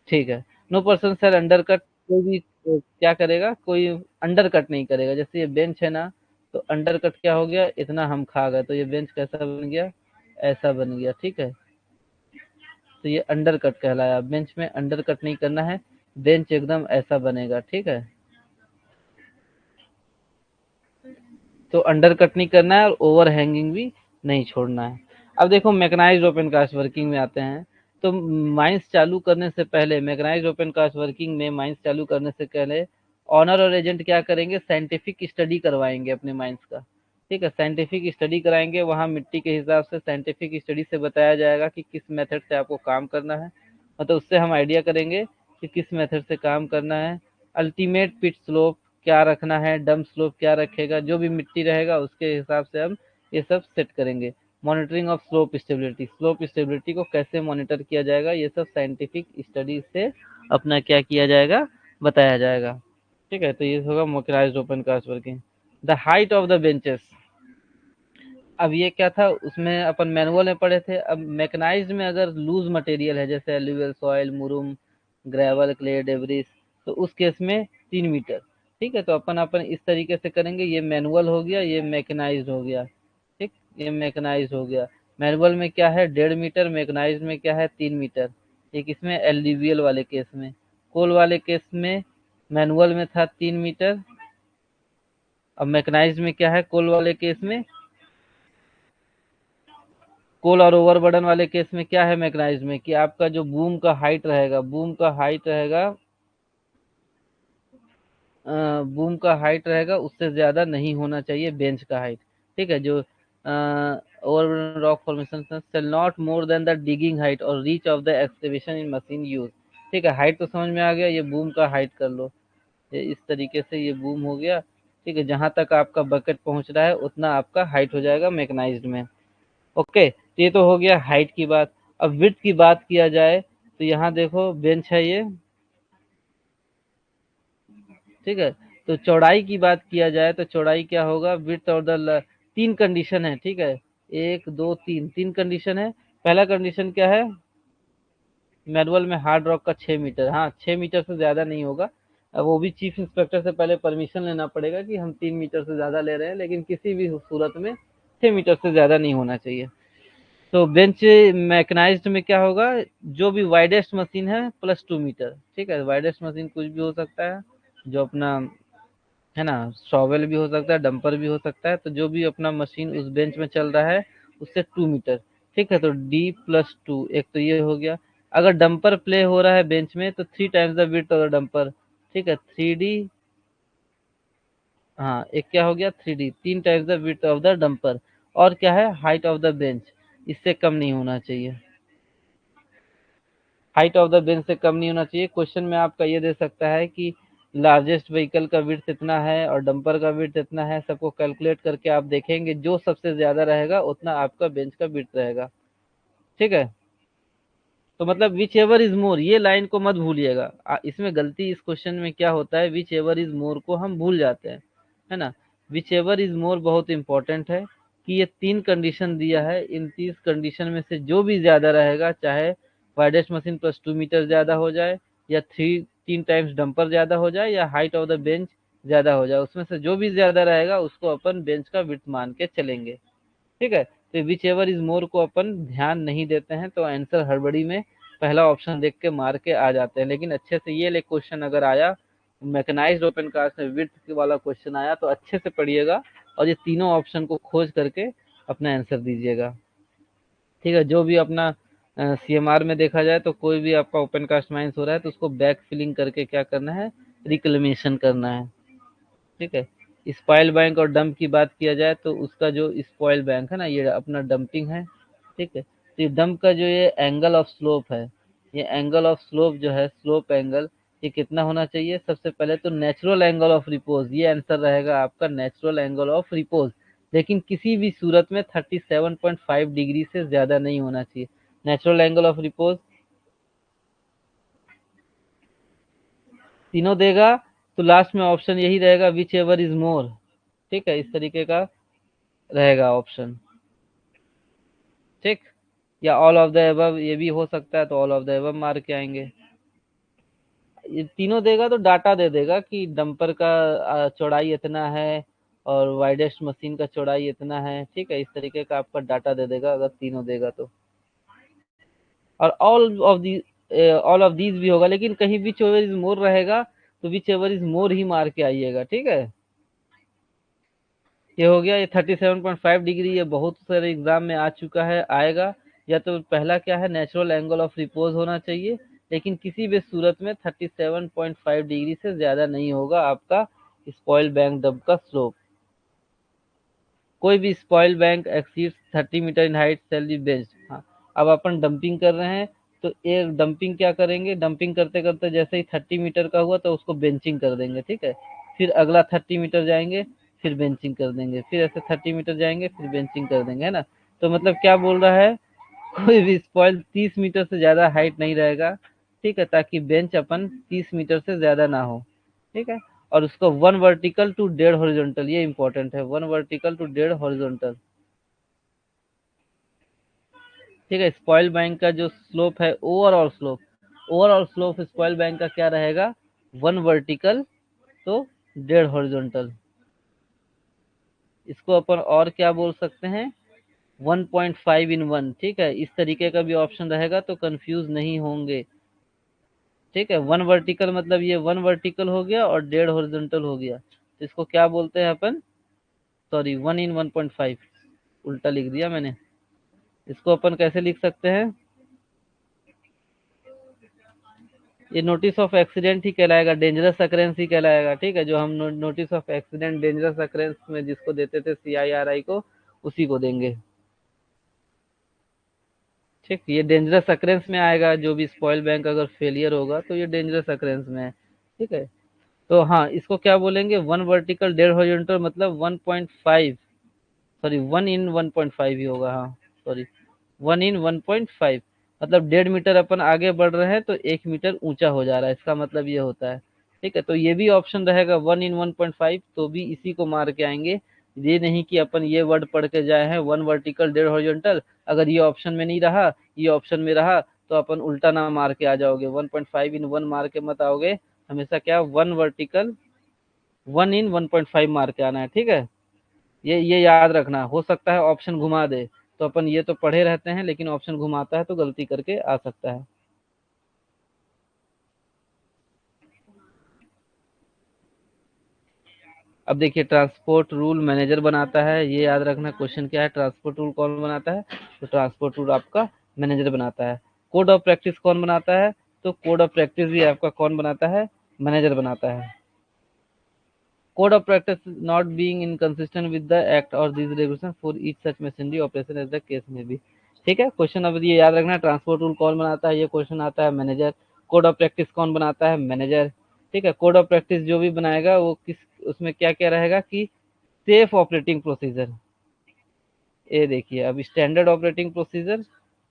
ठीक है, no person sir undercut, कोई भी क्या करेगा, कोई अंडर कट नहीं करेगा। जैसे ये बेंच है ना, तो अंडर कट क्या हो गया, इतना हम खा गए तो ये बेंच कैसा बन गया, ऐसा बन गया। ठीक है, तो ये अंडर कट कहलाया, बेंच में अंडर कट नहीं करना है, बेंच एकदम ऐसा बनेगा। ठीक है, तो अंडर कट नहीं करना है और ओवर हैंगिंग भी नहीं छोड़ना है। अब देखो मैकेनाइज्ड ओपन कास्ट वर्किंग में आते हैं। तो माइंस चालू करने से पहले, मैकेनाइज्ड ओपन कास्ट वर्किंग में माइंस चालू करने से पहले ऑनर और एजेंट क्या करेंगे, साइंटिफिक स्टडी करवाएंगे अपने माइंस का। ठीक है, साइंटिफिक स्टडी कराएंगे, वहाँ मिट्टी के हिसाब से साइंटिफिक स्टडी से बताया जाएगा कि किस मेथड से आपको काम करना है। मतलब उससे हम आइडिया करेंगे कि किस मेथड से काम करना है। अल्टीमेट पिट स्लोप क्या रखना है, डम स्लोप क्या रखेगा, जो भी मिट्टी रहेगा उसके हिसाब से हम ये सब सेट करेंगे। Monitoring of slope stability, slope stability को कैसे मॉनिटर किया जाएगा, ये सब साइंटिफिक स्टडी से अपना क्या किया जाएगा, बताया जाएगा। ठीक है, तो ये होगा mechanised open cast working. The height of the benches, अब ये क्या था, उसमें अपन मैनुअल में पढ़े थे। अब मैकेनाइज्ड में अगर लूज मटेरियल है जैसे एल्यूवियल सॉइल, मुरुम, ग्रेवल, क्ले, डेब्रिस, तो उस केस में 3 मीटर। ठीक है, तो अपन इस तरीके से करेंगे। ये मैनुअल हो गया, ये मैकेनाइज्ड हो गया। ठीक, ये मैकेनाइज्ड हो गया। मैनुअल में क्या है 1.5 मीटर, मैकेनाइज्ड में क्या है 3 मीटर। एक इसमें एलडीवीएल वाले केस में। कोल वाले केस में मैनुअल में था 3 मीटर, अब मैकेनाइज्ड में क्या है कोल वाले केस में, कोल और ओवरबर्डन वाले केस में क्या है मैकेनाइज्ड में, कि आपका जो बूम का हाइट रहेगा, बूम का हाइट रहेगा उससे ज्यादा नहीं होना चाहिए बेंच का हाइट। ठीक है, जो over rock formation shall not more than the digging height और reach of the excavation in machine use. ठीक है, हाइट तो समझ में आ गया, ये बूम का हाइट कर लो। ये इस तरीके से ये बूम हो गया। ठीक है, जहां तक आपका बकेट पहुंच रहा है उतना आपका हाइट हो जाएगा मैकेनाइज्ड में। ओके, तो ये तो हो गया हाइट की बात। अब विड्थ की बात किया जाए तो यहाँ देखो बेंच है ये। ठीक है, तो चौड़ाई की बात किया जाए तो चौड़ाई क्या होगा, विड्थ और द तीन कंडीशन है। ठीक है, एक दो तीन, तीन कंडीशन है। पहला कंडीशन क्या है, मैनुअल में हार्ड रॉक का 6 मीटर, हाँ 6 मीटर से ज्यादा नहीं होगा। अब वो भी चीफ इंस्पेक्टर से पहले परमिशन लेना पड़ेगा कि हम 3 मीटर से ज्यादा ले रहे हैं, लेकिन किसी भी सूरत में 6 मीटर से ज्यादा नहीं होना चाहिए। तो बेंच मैकेनाइज्ड में क्या होगा, जो भी वाइडेस्ट मशीन है +2 मीटर। ठीक है, वाइडेस्ट मशीन कुछ भी हो सकता है, जो अपना है ना, शॉवेल भी हो सकता है, डंपर भी हो सकता है, तो जो भी अपना मशीन उस बेंच में चल रहा है उससे 2 मीटर। ठीक है, तो D+2, एक तो ये हो गया। अगर डंपर प्ले हो रहा है बेंच में तो 3 times the width of the dumper. ठीक है, 3D, हाँ एक क्या हो गया 3D, 3 times the width of the dumper. और क्या है हाइट ऑफ द बेंच, इससे कम नहीं होना चाहिए, हाइट ऑफ द बेंच से कम नहीं होना चाहिए। क्वेश्चन में आपका ये दे सकता है कि लार्जेस्ट व्हीकल का विड्थ इतना है और डंपर का विड्थ इतना है, सबको कैलकुलेट करके आप देखेंगे, जो सबसे ज्यादा रहेगा उतना आपका बेंच का विड्थ रहेगा। ठीक है, तो मतलब विच एवर इज मोर, ये लाइन को मत भूलिएगा। इसमें गलती इस क्वेश्चन में क्या होता है, विच एवर इज मोर को हम भूल जाते हैं, है ना। विच एवर इज मोर बहुत इंपॉर्टेंट है, कि ये तीन कंडीशन दिया है, इन 30 कंडीशन में से जो भी ज्यादा रहेगा, चाहे वाइडेस्ट मशीन +2 मीटर ज्यादा हो जाए, या 3 टाइम्स डंपर ज्यादा हो जाए, या हाइट ऑफ द बेंच ज्यादा हो जाए, उसमें से जो भी ज्यादा रहेगा उसको अपन बेंच का विड्थ मान के चलेंगे। ठीक है, तो विच एवर इज मोर को अपन ध्यान नहीं देते हैं, तो आंसर हड़बड़ी में पहला ऑप्शन देख के मार के आ जाते हैं। लेकिन अच्छे से ये ले क्वेश्चन अगर आया, मैकेनाइज्ड ओपन कास्ट में विड्थ वाला क्वेश्चन आया तो अच्छे से पढ़िएगा और ये तीनों ऑप्शन को खोज करके अपना आंसर दीजिएगा। ठीक है, जो भी अपना CMR में देखा जाए तो कोई भी आपका ओपन कास्ट माइंस हो रहा है तो उसको बैक फिलिंग करके क्या करना है, रिक्लेमेशन करना है। ठीक है, स्पॉइल बैंक और डंप की बात किया जाए तो उसका जो स्पॉइल बैंक है ना, ये अपना डंपिंग है। ठीक है, तो ये डंप का जो ये एंगल ऑफ स्लोप है, ये एंगल ऑफ स्लोप जो है, स्लोप एंगल, ये कितना होना चाहिए, सबसे पहले तो नेचुरल एंगल ऑफ रिपोज, ये आंसर रहेगा आपका नेचुरल एंगल ऑफ रिपोज। लेकिन किसी भी सूरत में 37.5 डिग्री से ज्यादा नहीं होना चाहिए नेचुरल एंगल ऑफ रिपोज। तीनों देगा तो लास्ट में ऑप्शन यही रहेगा, विच एवर इज मोर। ठीक है, इस तरीके का रहेगा ऑप्शन। ठीक, या ऑल ऑफ द एबव ये भी हो सकता है, तो ऑल ऑफ द एबव मार के आएंगे। ये तीनों देगा तो डाटा दे देगा कि डंपर का चौड़ाई इतना है और वाइडेस्ट मशीन का चौड़ाई इतना है। ठीक है, इस तरीके का आपका डाटा दे देगा अगर तीनों देगा तो। और ऑल ऑफ दीज भी होगा, लेकिन कहीं विच एवर इज मोर रहेगा तो विच एवर इज मोर ही मार के आइएगा। ठीक है, ये हो गया, ये 37.5 डिग्री, ये बहुत सारे एग्जाम में आ चुका है, आएगा। या तो पहला क्या है, नेचुरल एंगल ऑफ रिपोज होना चाहिए, लेकिन किसी भी सूरत में 37.5 डिग्री से ज्यादा नहीं होगा आपका स्पॉइल बैंक डब का स्लोप। कोई भी spoil bank exceed 30 metre in height shall be benched. हाँ, अब अपन डंपिंग कर रहे हैं तो एक डंपिंग क्या करेंगे, डंपिंग करते करते जैसे ही 30 मीटर का हुआ तो उसको बेंचिंग कर देंगे। ठीक है, फिर अगला 30 मीटर जाएंगे, फिर बेंचिंग कर देंगे, फिर ऐसे 30 मीटर जाएंगे, फिर बेंचिंग कर देंगे, है ना। तो मतलब क्या बोल रहा है, कोई भी स्पॉइल 30 मीटर से ज्यादा हाइट नहीं रहेगा। ठीक है, ताकि बेंच अपन 30 मीटर से ज्यादा ना हो। ठीक है, और उसको 1 वर्टिकल टू 1.5 हॉरिजॉन्टल, ये इंपॉर्टेंट है, 1 वर्टिकल टू 1.5 हॉरिजॉन्टल। ठीक है, स्पॉइल बैंक का जो स्लोप है, ओवरऑल स्लोप स्पॉइल बैंक का क्या रहेगा, 1 वर्टिकल तो डेढ़ हॉरिजॉन्टल। इसको अपन और क्या बोल सकते हैं, 1.5 इन 1। ठीक है, इस तरीके का भी ऑप्शन रहेगा तो कंफ्यूज नहीं होंगे। ठीक है, वन वर्टिकल मतलब ये वन वर्टिकल हो गया और डेढ़ हॉरिजॉन्टल हो गया, तो इसको क्या बोलते हैं अपन, सॉरी 1 in 1.5, उल्टा लिख दिया मैंने। इसको अपन कैसे लिख सकते हैं, ये नोटिस ऑफ एक्सीडेंट ही कहलाएगा, डेंजरस अकरेंस ही कहलाएगा। ठीक है, जो हम notice of accident dangerous occurrence में जिसको देते थे CIRI को, उसी को देंगे। ठीक, ये डेंजरस अकरेंस में आएगा, जो भी स्पॉइल बैंक अगर फेलियर होगा तो ये डेंजरस अकरेंस में है। ठीक है, तो हाँ, इसको क्या बोलेंगे, वन वर्टिकल डेढ़ हॉरिजॉन्टल मतलब 1.5, सॉरी 1 in 1.5 ही होगा, हाँ सॉरी 1 in 1.5, मतलब 1.5 मीटर अपन आगे बढ़ रहे हैं तो 1 मीटर ऊंचा हो जा रहा है, इसका मतलब ये होता है। ठीक है, तो ये भी ऑप्शन रहेगा 1 in 1.5, तो भी इसी को मार के आएंगे। ये नहीं कि अपन ये वर्ड पढ़ के जाए हैं वन वर्टिकल डेढ़ हॉरिजॉन्टल, अगर ये ऑप्शन में नहीं रहा, ये ऑप्शन में रहा, तो अपन उल्टा ना मार के आ जाओगे, 1.5 in 1 मार के मत आओगे, हमेशा क्या वन वर्टिकल 1 in 1.5 मार के आना है। ठीक है, ये याद रखना, हो सकता है ऑप्शन घुमा दे, तो अपन ये तो पढ़े रहते हैं, लेकिन ऑप्शन घुमाता है तो गलती करके आ सकता है। अब देखिए, ट्रांसपोर्ट रूल मैनेजर बनाता है, ये याद रखना क्वेश्चन क्या है, ट्रांसपोर्ट रूल कौन बनाता है, तो ट्रांसपोर्ट रूल आपका मैनेजर बनाता है। कोड ऑफ प्रैक्टिस कौन बनाता है, तो कोड ऑफ प्रैक्टिस भी आपका कौन बनाता है, मैनेजर बनाता है। Code of practice not being inconsistent with the act or these regulations for each such machinery operation as the case may be। ठीक है, क्वेश्चन अब ये याद रखना, ट्रांसपोर्ट रूल कौन बनाता है, ये क्वेश्चन आता है मैनेजर। कोड ऑफ प्रैक्टिस कौन बनाता है, मैनेजर। ठीक है, कोड ऑफ प्रैक्टिस जो भी बनाएगा वो किस, उसमें क्या क्या रहेगा कि सेफ ऑपरेटिंग प्रोसीजर, ये देखिए अब स्टैंडर्ड ऑपरेटिंग प्रोसीजर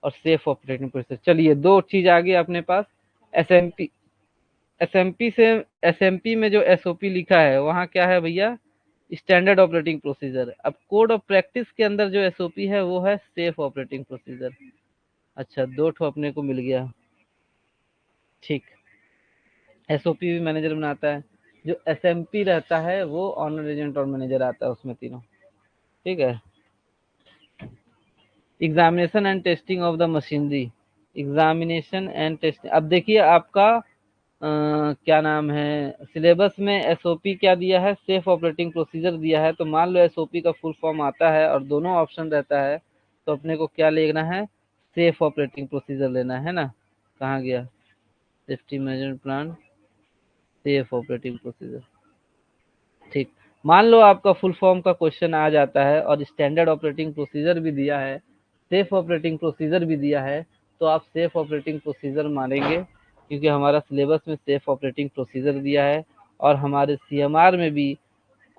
और सेफ ऑपरेटिंग प्रोसीजर। चलिए, दो चीज आ गई अपने पास। एसएमपी, एसएमपी से, एसएमपी में जो एसओपी लिखा है वहाँ क्या है भैया, स्टैंडर्ड ऑपरेटिंग प्रोसीजर। अब कोड ऑफ प्रैक्टिस के अंदर जो एसओपी है वो है सेफ ऑपरेटिंग प्रोसीजर। अच्छा, दो ठो अपने को मिल गया। ठीक, एसओपी भी मैनेजर बनाता है, जो एसएमपी रहता है वो ऑनर एजेंट और मैनेजर आता है उसमें तीनों। ठीक है, examination and testing of the machinery, examination and testing. अब देखिए आपका क्या नाम है, सिलेबस में एसओपी क्या दिया है, सेफ ऑपरेटिंग प्रोसीजर दिया है, तो मान लो एसओपी का फुल फॉर्म आता है और दोनों ऑप्शन रहता है, तो अपने को क्या लेना है, सेफ ऑपरेटिंग प्रोसीजर लेना है ना। कहाँ गया, safety management plan, safe operating procedure. ठीक, मान लो आपका फुल फॉर्म का क्वेश्चन आ जाता है और स्टैंडर्ड ऑपरेटिंग प्रोसीजर भी दिया है, सेफ ऑपरेटिंग प्रोसीजर भी दिया है, तो आप सेफ ऑपरेटिंग प्रोसीजर मानेंगे, क्योंकि हमारा सिलेबस में सेफ ऑपरेटिंग प्रोसीजर दिया है और हमारे सीएमआर में भी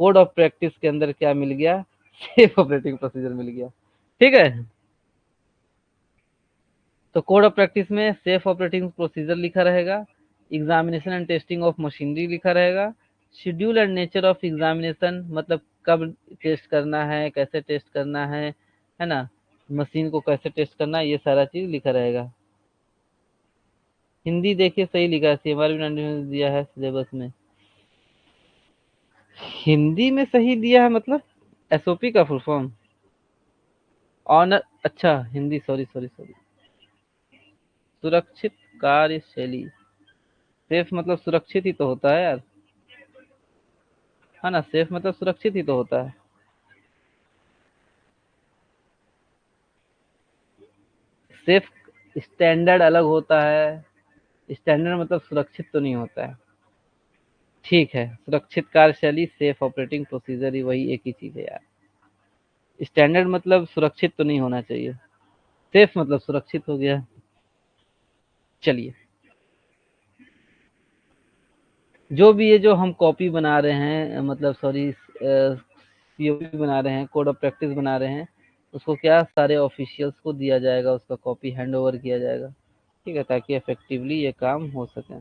कोड ऑफ प्रैक्टिस के अंदर क्या मिल गया, सेफ ऑपरेटिंग प्रोसीजर मिल गया। ठीक है, तो कोड ऑफ प्रैक्टिस में सेफ ऑपरेटिंग प्रोसीजर लिखा रहेगा, examination and testing of machinery लिखा रहेगा, schedule and nature of examination मतलब कब टेस्ट करना है, कैसे टेस्ट करना है ना, मशीन को कैसे टेस्ट करना है, ये सारा चीज लिखा रहेगा। हिंदी देखिए सही लिखा है, सीएमआर भी दिया है सिलेबस में, हिंदी में सही दिया है मतलब एसओपी का फुल फॉर्म, ऑनर, अच्छा हिंदी, सॉरी सॉरी सॉरी, सुरक्षित कार्यशैली, सेफ मतलब सुरक्षित ही तो होता है यार, है ना, सेफ मतलब सुरक्षित ही तो होता है। सेफ स्टैंडर्ड अलग होता है, स्टैंडर्ड मतलब सुरक्षित तो नहीं होता है। ठीक है, सुरक्षित कार्यशैली, सेफ ऑपरेटिंग प्रोसीजर ही वही एक ही चीज है यार, स्टैंडर्ड मतलब सुरक्षित तो नहीं होना चाहिए, सेफ मतलब सुरक्षित हो गया। चलिए, जो भी ये जो हम कॉपी बना रहे हैं, मतलब सॉरी सीओपी बना रहे हैं, कोड ऑफ प्रैक्टिस बना रहे हैं, उसको क्या सारे ऑफिशियल्स को दिया जाएगा, उसका कॉपी हैंड ओवर किया जाएगा। ठीक है, ताकि इफेक्टिवली ये काम हो सके।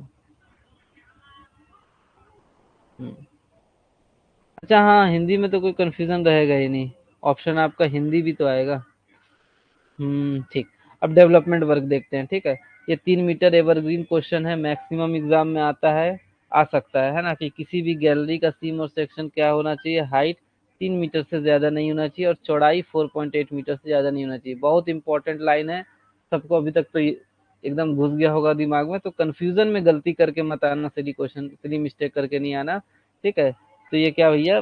अच्छा हाँ, हिंदी में तो कोई कंफ्यूजन रहेगा ही नहीं, ऑप्शन आपका हिंदी भी तो आएगा। ठीक, अब डेवलपमेंट वर्क देखते हैं। ठीक है, ये 3 मीटर एवरग्रीन क्वेश्चन है, मैक्सिमम एग्जाम में आता है। आ सकता है ना, कि किसी भी गैलरी का सीम और सेक्शन क्या होना चाहिए, हाइट 3 मीटर से ज्यादा नहीं होना चाहिए और चौड़ाई 4.8 मीटर से ज्यादा नहीं होना चाहिए। बहुत इंपॉर्टेंट लाइन है, सबको अभी तक तो एकदम घुस गया होगा दिमाग में, तो कंफ्यूजन में गलती करके मत आना, सिली क्वेश्चन सिली मिस्टेक करके नहीं आना। ठीक है, तो ये क्या भैया,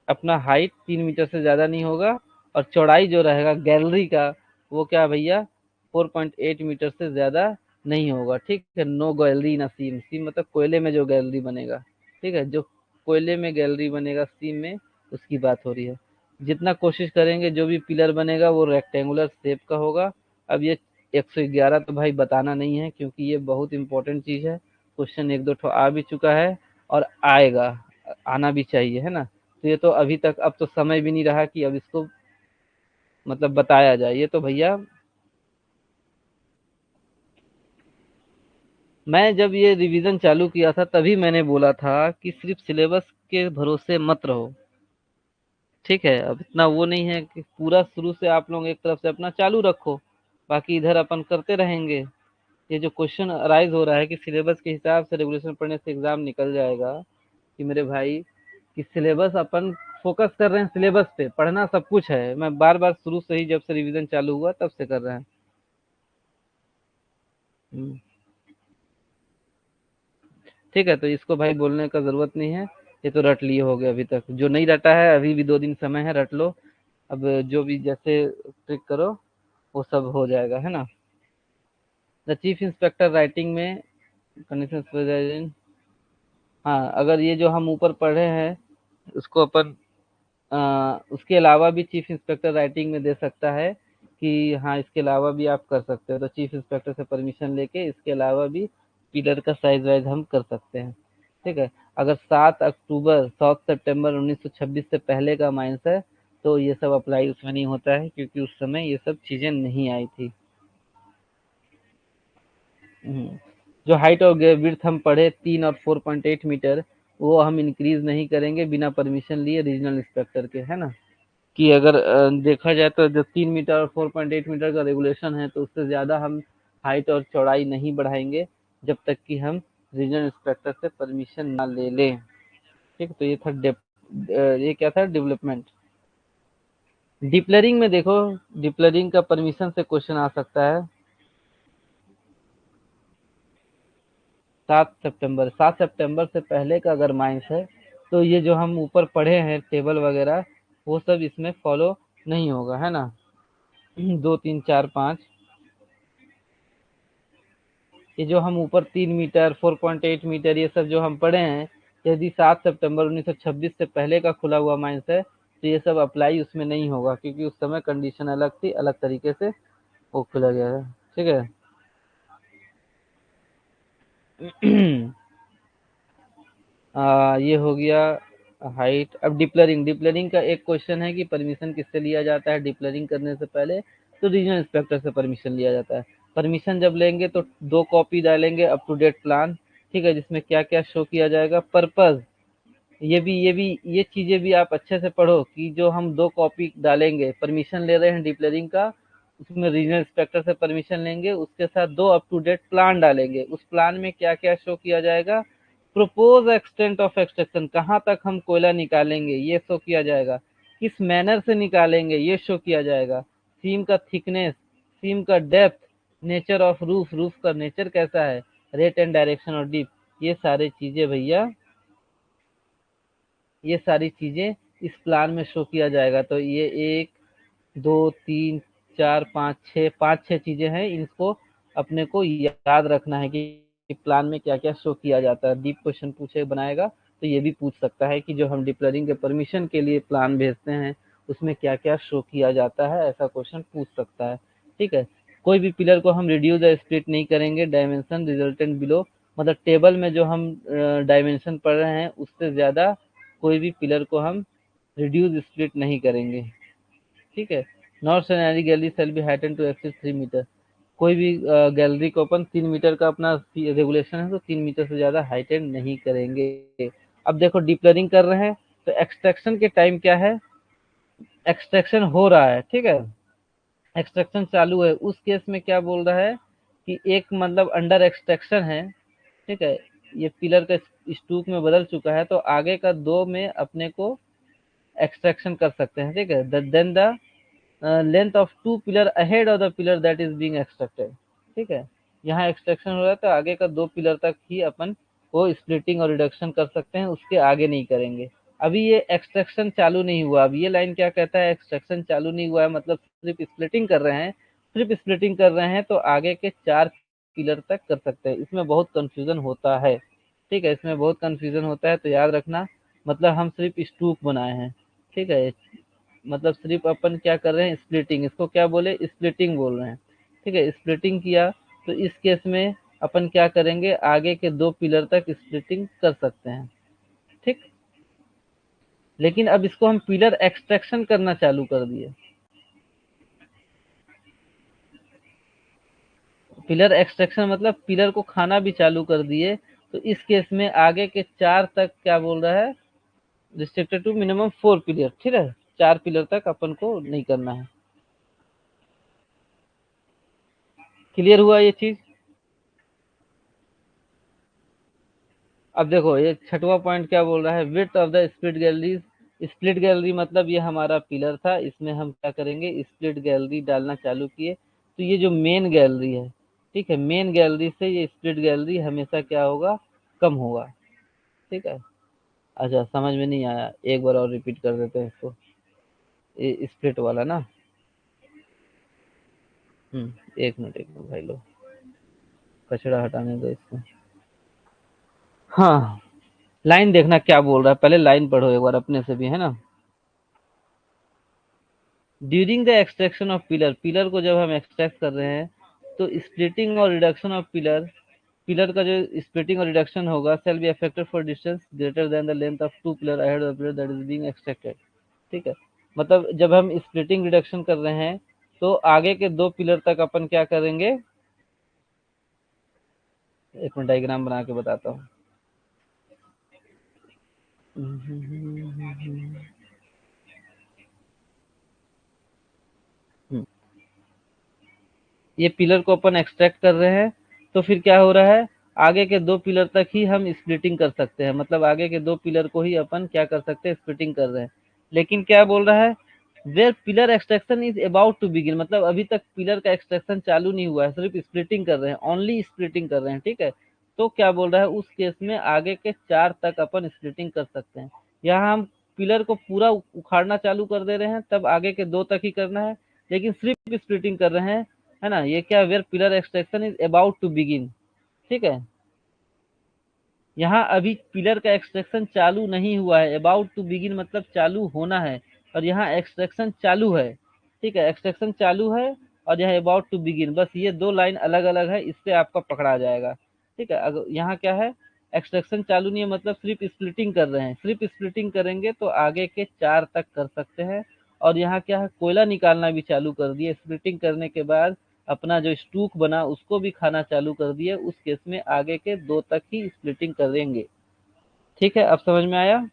अपना हाइट 3 मीटर से ज्यादा नहीं होगा और चौड़ाई जो रहेगा गैलरी का वो क्या भैया 4.8 मीटर से ज्यादा नहीं होगा। ठीक है, नो गैलरी ना सीम, सीम मतलब कोयले में जो गैलरी बनेगा। ठीक है, जो कोयले में गैलरी बनेगा सीम में, उसकी बात हो रही है। जितना कोशिश करेंगे जो भी पिलर बनेगा वो रेक्टेंगुलर शेप का होगा। अब ये 111 तो भाई बताना नहीं है, क्योंकि ये बहुत इंपॉर्टेंट चीज है। क्वेश्चन एक दो ठो आ भी चुका है और आएगा, आना भी चाहिए, है ना। तो ये तो अभी तक, अब तो समय भी नहीं रहा कि अब इसको मतलब बताया जाए। ये तो भैया, मैं जब ये रिवीजन चालू किया था तभी मैंने बोला था कि सिर्फ सिलेबस के भरोसे मत रहो। ठीक है, अब इतना वो नहीं है कि पूरा शुरू से आप लोग एक तरफ से अपना चालू रखो, बाकी इधर अपन करते रहेंगे। ये जो क्वेश्चन अराइज हो रहा है कि सिलेबस के हिसाब से रेगुलेशन पढ़ने से एग्जाम निकल जाएगा, कि मेरे भाई कि सिलेबस अपन फोकस कर रहे हैं, सिलेबस पे पढ़ना सब कुछ है। मैं बार बार शुरू से ही जब से रिवीजन चालू हुआ तब से कर रहे हैं। हम्म, ठीक है, तो इसको भाई बोलने का जरूरत नहीं है। ये तो रट लिए हो गए, अभी तक जो नहीं रटा है अभी भी 2 दिन समय है, रट लो। अब जो भी जैसे ट्रिक करो वो सब हो जाएगा, है ना। द चीफ इंस्पेक्टर राइटिंग में कंडीशन। हाँ, अगर ये जो हम ऊपर पढ़े हैं उसको अपन उसके अलावा भी चीफ इंस्पेक्टर राइटिंग में दे सकता है कि हाँ इसके अलावा भी आप कर सकते हो, तो चीफ इंस्पेक्टर से परमिशन लेके इसके अलावा भी पिलर का साइज वाइज हम कर सकते हैं। ठीक है, अगर 7 अक्टूबर 7 सितंबर 1926 से पहले का माइंस है तो ये सब अप्लाई उसमें नहीं होता है, क्योंकि उस समय ये सब चीजें नहीं आई थी। जो हाइट और विड्थ हम पढ़े 3 और 4.8 मीटर, वो हम इंक्रीज नहीं करेंगे बिना परमिशन लिए रीजनल इंस्पेक्टर के, है ना। कि अगर देखा जाए तो जो 3 मीटर और 4.8 मीटर का रेगुलेशन है, तो उससे ज्यादा हम हाइट और चौड़ाई नहीं बढ़ाएंगे जब तक कि हम रीजनल इंस्पेक्टर से परमिशन ना ले लें। ठीक, तो ये था ये क्या था, डेवलपमेंट। डिप्लरिंग में देखो, डिप्लरिंग का परमिशन से क्वेश्चन आ सकता है। 7 सितंबर से पहले का अगर माइंस है तो ये जो हम ऊपर पढ़े हैं टेबल वगैरह, वो सब इसमें फॉलो नहीं होगा, है ना। 2 3 4 5, ये जो हम ऊपर 3 मीटर 4.8 मीटर ये सब जो हम पढ़े हैं, यदि 7 सितंबर 1926 से पहले का खुला हुआ माइंस है तो ये सब अप्लाई उसमें नहीं होगा, क्योंकि उस समय कंडीशन अलग थी, अलग तरीके से वो खुला गया है। ठीक है। ये हो गया हाइट। अब डिप्लरिंग, डिप्लरिंग का एक क्वेश्चन है कि परमिशन किससे लिया जाता है डिप्लरिंग करने से पहले, तो रीजनल इंस्पेक्टर से परमिशन लिया जाता है। परमिशन जब लेंगे तो 2 कॉपी डालेंगे अप टू डेट प्लान। ठीक है, जिसमें क्या क्या शो किया जाएगा, पर्पज, ये भी ये चीजें भी आप अच्छे से पढ़ो कि जो हम 2 कॉपी डालेंगे, परमिशन ले रहे हैं डिप्लरिंग का, उसमें रीजनल इंस्पेक्टर से परमिशन लेंगे, उसके साथ 2 अप टू डेट प्लान डालेंगे। उस प्लान में क्या क्या शो किया जाएगा, प्रोपोज एक्सटेंट ऑफ एक्सट्रैक्शन, कहाँ तक हम कोयला निकालेंगे ये शो किया जाएगा, किस मैनर से निकालेंगे ये शो किया जाएगा, सीम का थिकनेस, सीम का depth, nature of roof, roof का नेचर कैसा है, रेट एंड डायरेक्शन और डीप, ये सारी चीजें भैया, ये सारी चीजें इस प्लान में शो किया जाएगा। तो ये 1 2 3 4 5 6, 5 6 चीजें हैं, इनको अपने को याद रखना है कि प्लान में क्या क्या शो किया जाता है। डीप क्वेश्चन पूछे बनाएगा तो ये भी पूछ सकता है कि जो हम डिप्लरिंग के परमिशन के लिए प्लान भेजते हैं उसमें क्या क्या शो किया जाता है, ऐसा क्वेश्चन पूछ सकता है। ठीक है, कोई भी पिलर को हम रिड्यूस या स्प्लिट नहीं करेंगे, डायमेंशन रिजल्टेंट बिलो, मतलब टेबल में जो हम डायमेंशन पढ़ रहे हैं उससे ज्यादा कोई भी पिलर को हम रिड्यूस स्प्लिट नहीं करेंगे। ठीक है, नॉट सैनरी gallery shall be heightened to exceed 3 metre, कोई भी गैलरी को अपन 3 मीटर का अपना रेगुलेशन है तो 3 मीटर से ज्यादा हाइटेंड नहीं करेंगे। अब देखो डिप्लरिंग कर रहे हैं तो एक्सट्रैक्शन के टाइम क्या है, एक्सट्रैक्शन हो रहा है। ठीक है, एक्सट्रैक्शन चालू है, उस केस में क्या बोल रहा है कि एक मतलब अंडर एक्सट्रैक्शन है। ठीक है, ये पिलर का स्टूक में बदल चुका है, तो आगे का 2 में अपने को एक्सट्रैक्शन कर सकते हैं, ठीक है। Then the length of 2 pillar ahead of the pillar that is being extracted, ठीक है। यहाँ एक्सट्रैक्शन हो रहा है तो आगे का 2 पिलर तक ही अपन को स्प्लिटिंग और रिडक्शन कर सकते हैं, उसके आगे नहीं करेंगे। अभी ये एक्सट्रैक्शन चालू नहीं हुआ। अब ये लाइन क्या कहता है, एक्सट्रैक्शन चालू नहीं हुआ है, मतलब सिर्फ स्प्लिटिंग कर रहे हैं, सिर्फ स्प्लिटिंग कर रहे हैं, तो आगे के 4 पिलर तक कर सकते हैं। इसमें बहुत कंफ्यूजन होता है, ठीक है, इसमें बहुत कंफ्यूजन होता है, तो याद रखना। मतलब हम सिर्फ स्टूक बनाए हैं, ठीक है, मतलब सिर्फ अपन क्या कर रहे हैं, स्प्लिटिंग, इसको क्या बोले, स्प्लिटिंग बोल रहे हैं, ठीक है। स्प्लिटिंग किया तो इस केस में अपन क्या करेंगे, आगे के 2 पिलर तक स्प्लिटिंग कर सकते हैं, ठीक। लेकिन अब इसको हम पिलर एक्सट्रैक्शन करना चालू कर दिए। पिलर एक्सट्रैक्शन मतलब पिलर को खाना भी चालू कर दिए, तो इस केस में आगे के 4 तक क्या बोल रहा है, रिस्ट्रिक्टेड टू मिनिमम 4 पिलर, ठीक है, 4 पिलर तक अपन को नहीं करना है। क्लियर हुआ ये चीज। अब देखो ये छठवां पॉइंट क्या बोल रहा है, width of the split gallery. Split gallery मतलब ये हमारा पिलर था, इसमें हम क्या करेंगे, स्प्लिट गैलरी डालना चालू किए, तो ये जो मेन गैलरी है, ठीक है, मेन गैलरी से ये स्प्लिट गैलरी हमेशा क्या होगा, कम होगा, ठीक है। अच्छा समझ में नहीं आया, एक बार और रिपीट कर देते हैं इसको, ये स्प्लिट वाला ना। एक मिनट भाई लो, कचरा हटाने दो इसको। हाँ, लाइन देखना क्या बोल रहा है, पहले लाइन पढ़ो एक बार अपने से भी, है ना। During the extraction of pillar, pillar को जब हम एक्सट्रैक्ट कर रहे हैं, तो स्प्लिटिंग और रिडक्शन ऑफ पिलर, पिलर का जो स्प्लिटिंग और रिडक्शन होगा, shall be affected for distance greater than the length of 2 pillar ahead of pillar that is being extracted, ठीक है। मतलब जब हम स्प्लिटिंग रिडक्शन कर रहे हैं, तो आगे के 2 पिलर तक अपन क्या करेंगे, एक मिनट डायग्राम बना के बताता हूँ। ये पिलर को अपन एक्सट्रैक्ट कर रहे हैं, तो फिर क्या हो रहा है, आगे के 2 पिलर तक ही हम स्प्लिटिंग कर सकते हैं, मतलब आगे के 2 पिलर को ही अपन क्या कर सकते हैं, स्प्लिटिंग कर रहे हैं। लेकिन क्या बोल रहा है, where pillar extraction is about to begin, मतलब अभी तक पिलर का एक्सट्रैक्शन चालू नहीं हुआ है, सिर्फ स्प्लिटिंग कर रहे हैं, ओनली स्प्लिटिंग कर रहे हैं, ठीक है। तो क्या बोल रहा है, उस केस में आगे के 4 तक अपन स्प्लिटिंग कर सकते हैं। यहाँ हम पिलर को पूरा उखाड़ना चालू कर दे रहे हैं, तब आगे के 2 तक ही करना है, लेकिन सिर्फ स्प्लिटिंग कर रहे हैं, है ना। ये क्या, where pillar extraction is about to begin, ठीक है। यहाँ अभी पिलर का एक्सट्रैक्शन चालू नहीं हुआ है, अबाउट टू बिगिन मतलब चालू होना है, और यहाँ एक्सट्रैक्शन चालू है, ठीक है, एक्सट्रैक्शन चालू है, और यह अबाउट टू बिगिन, बस ये 2 लाइन अलग अलग है, इससे आपका पकड़ा जाएगा, ठीक है। अगर यहाँ क्या है, एक्सट्रैक्शन चालू नहीं है, मतलब सिर्फ स्प्लिटिंग कर रहे हैं, सिर्फ स्प्लिटिंग करेंगे तो आगे के 4 तक कर सकते हैं। और यहाँ क्या है, कोयला निकालना भी चालू कर दिए, स्प्लिटिंग करने के बाद अपना जो स्टूक बना उसको भी खाना चालू कर दिए, उस केस में आगे के 2 तक ही स्प्लिटिंग करेंगे, ठीक है। अब समझ में आया।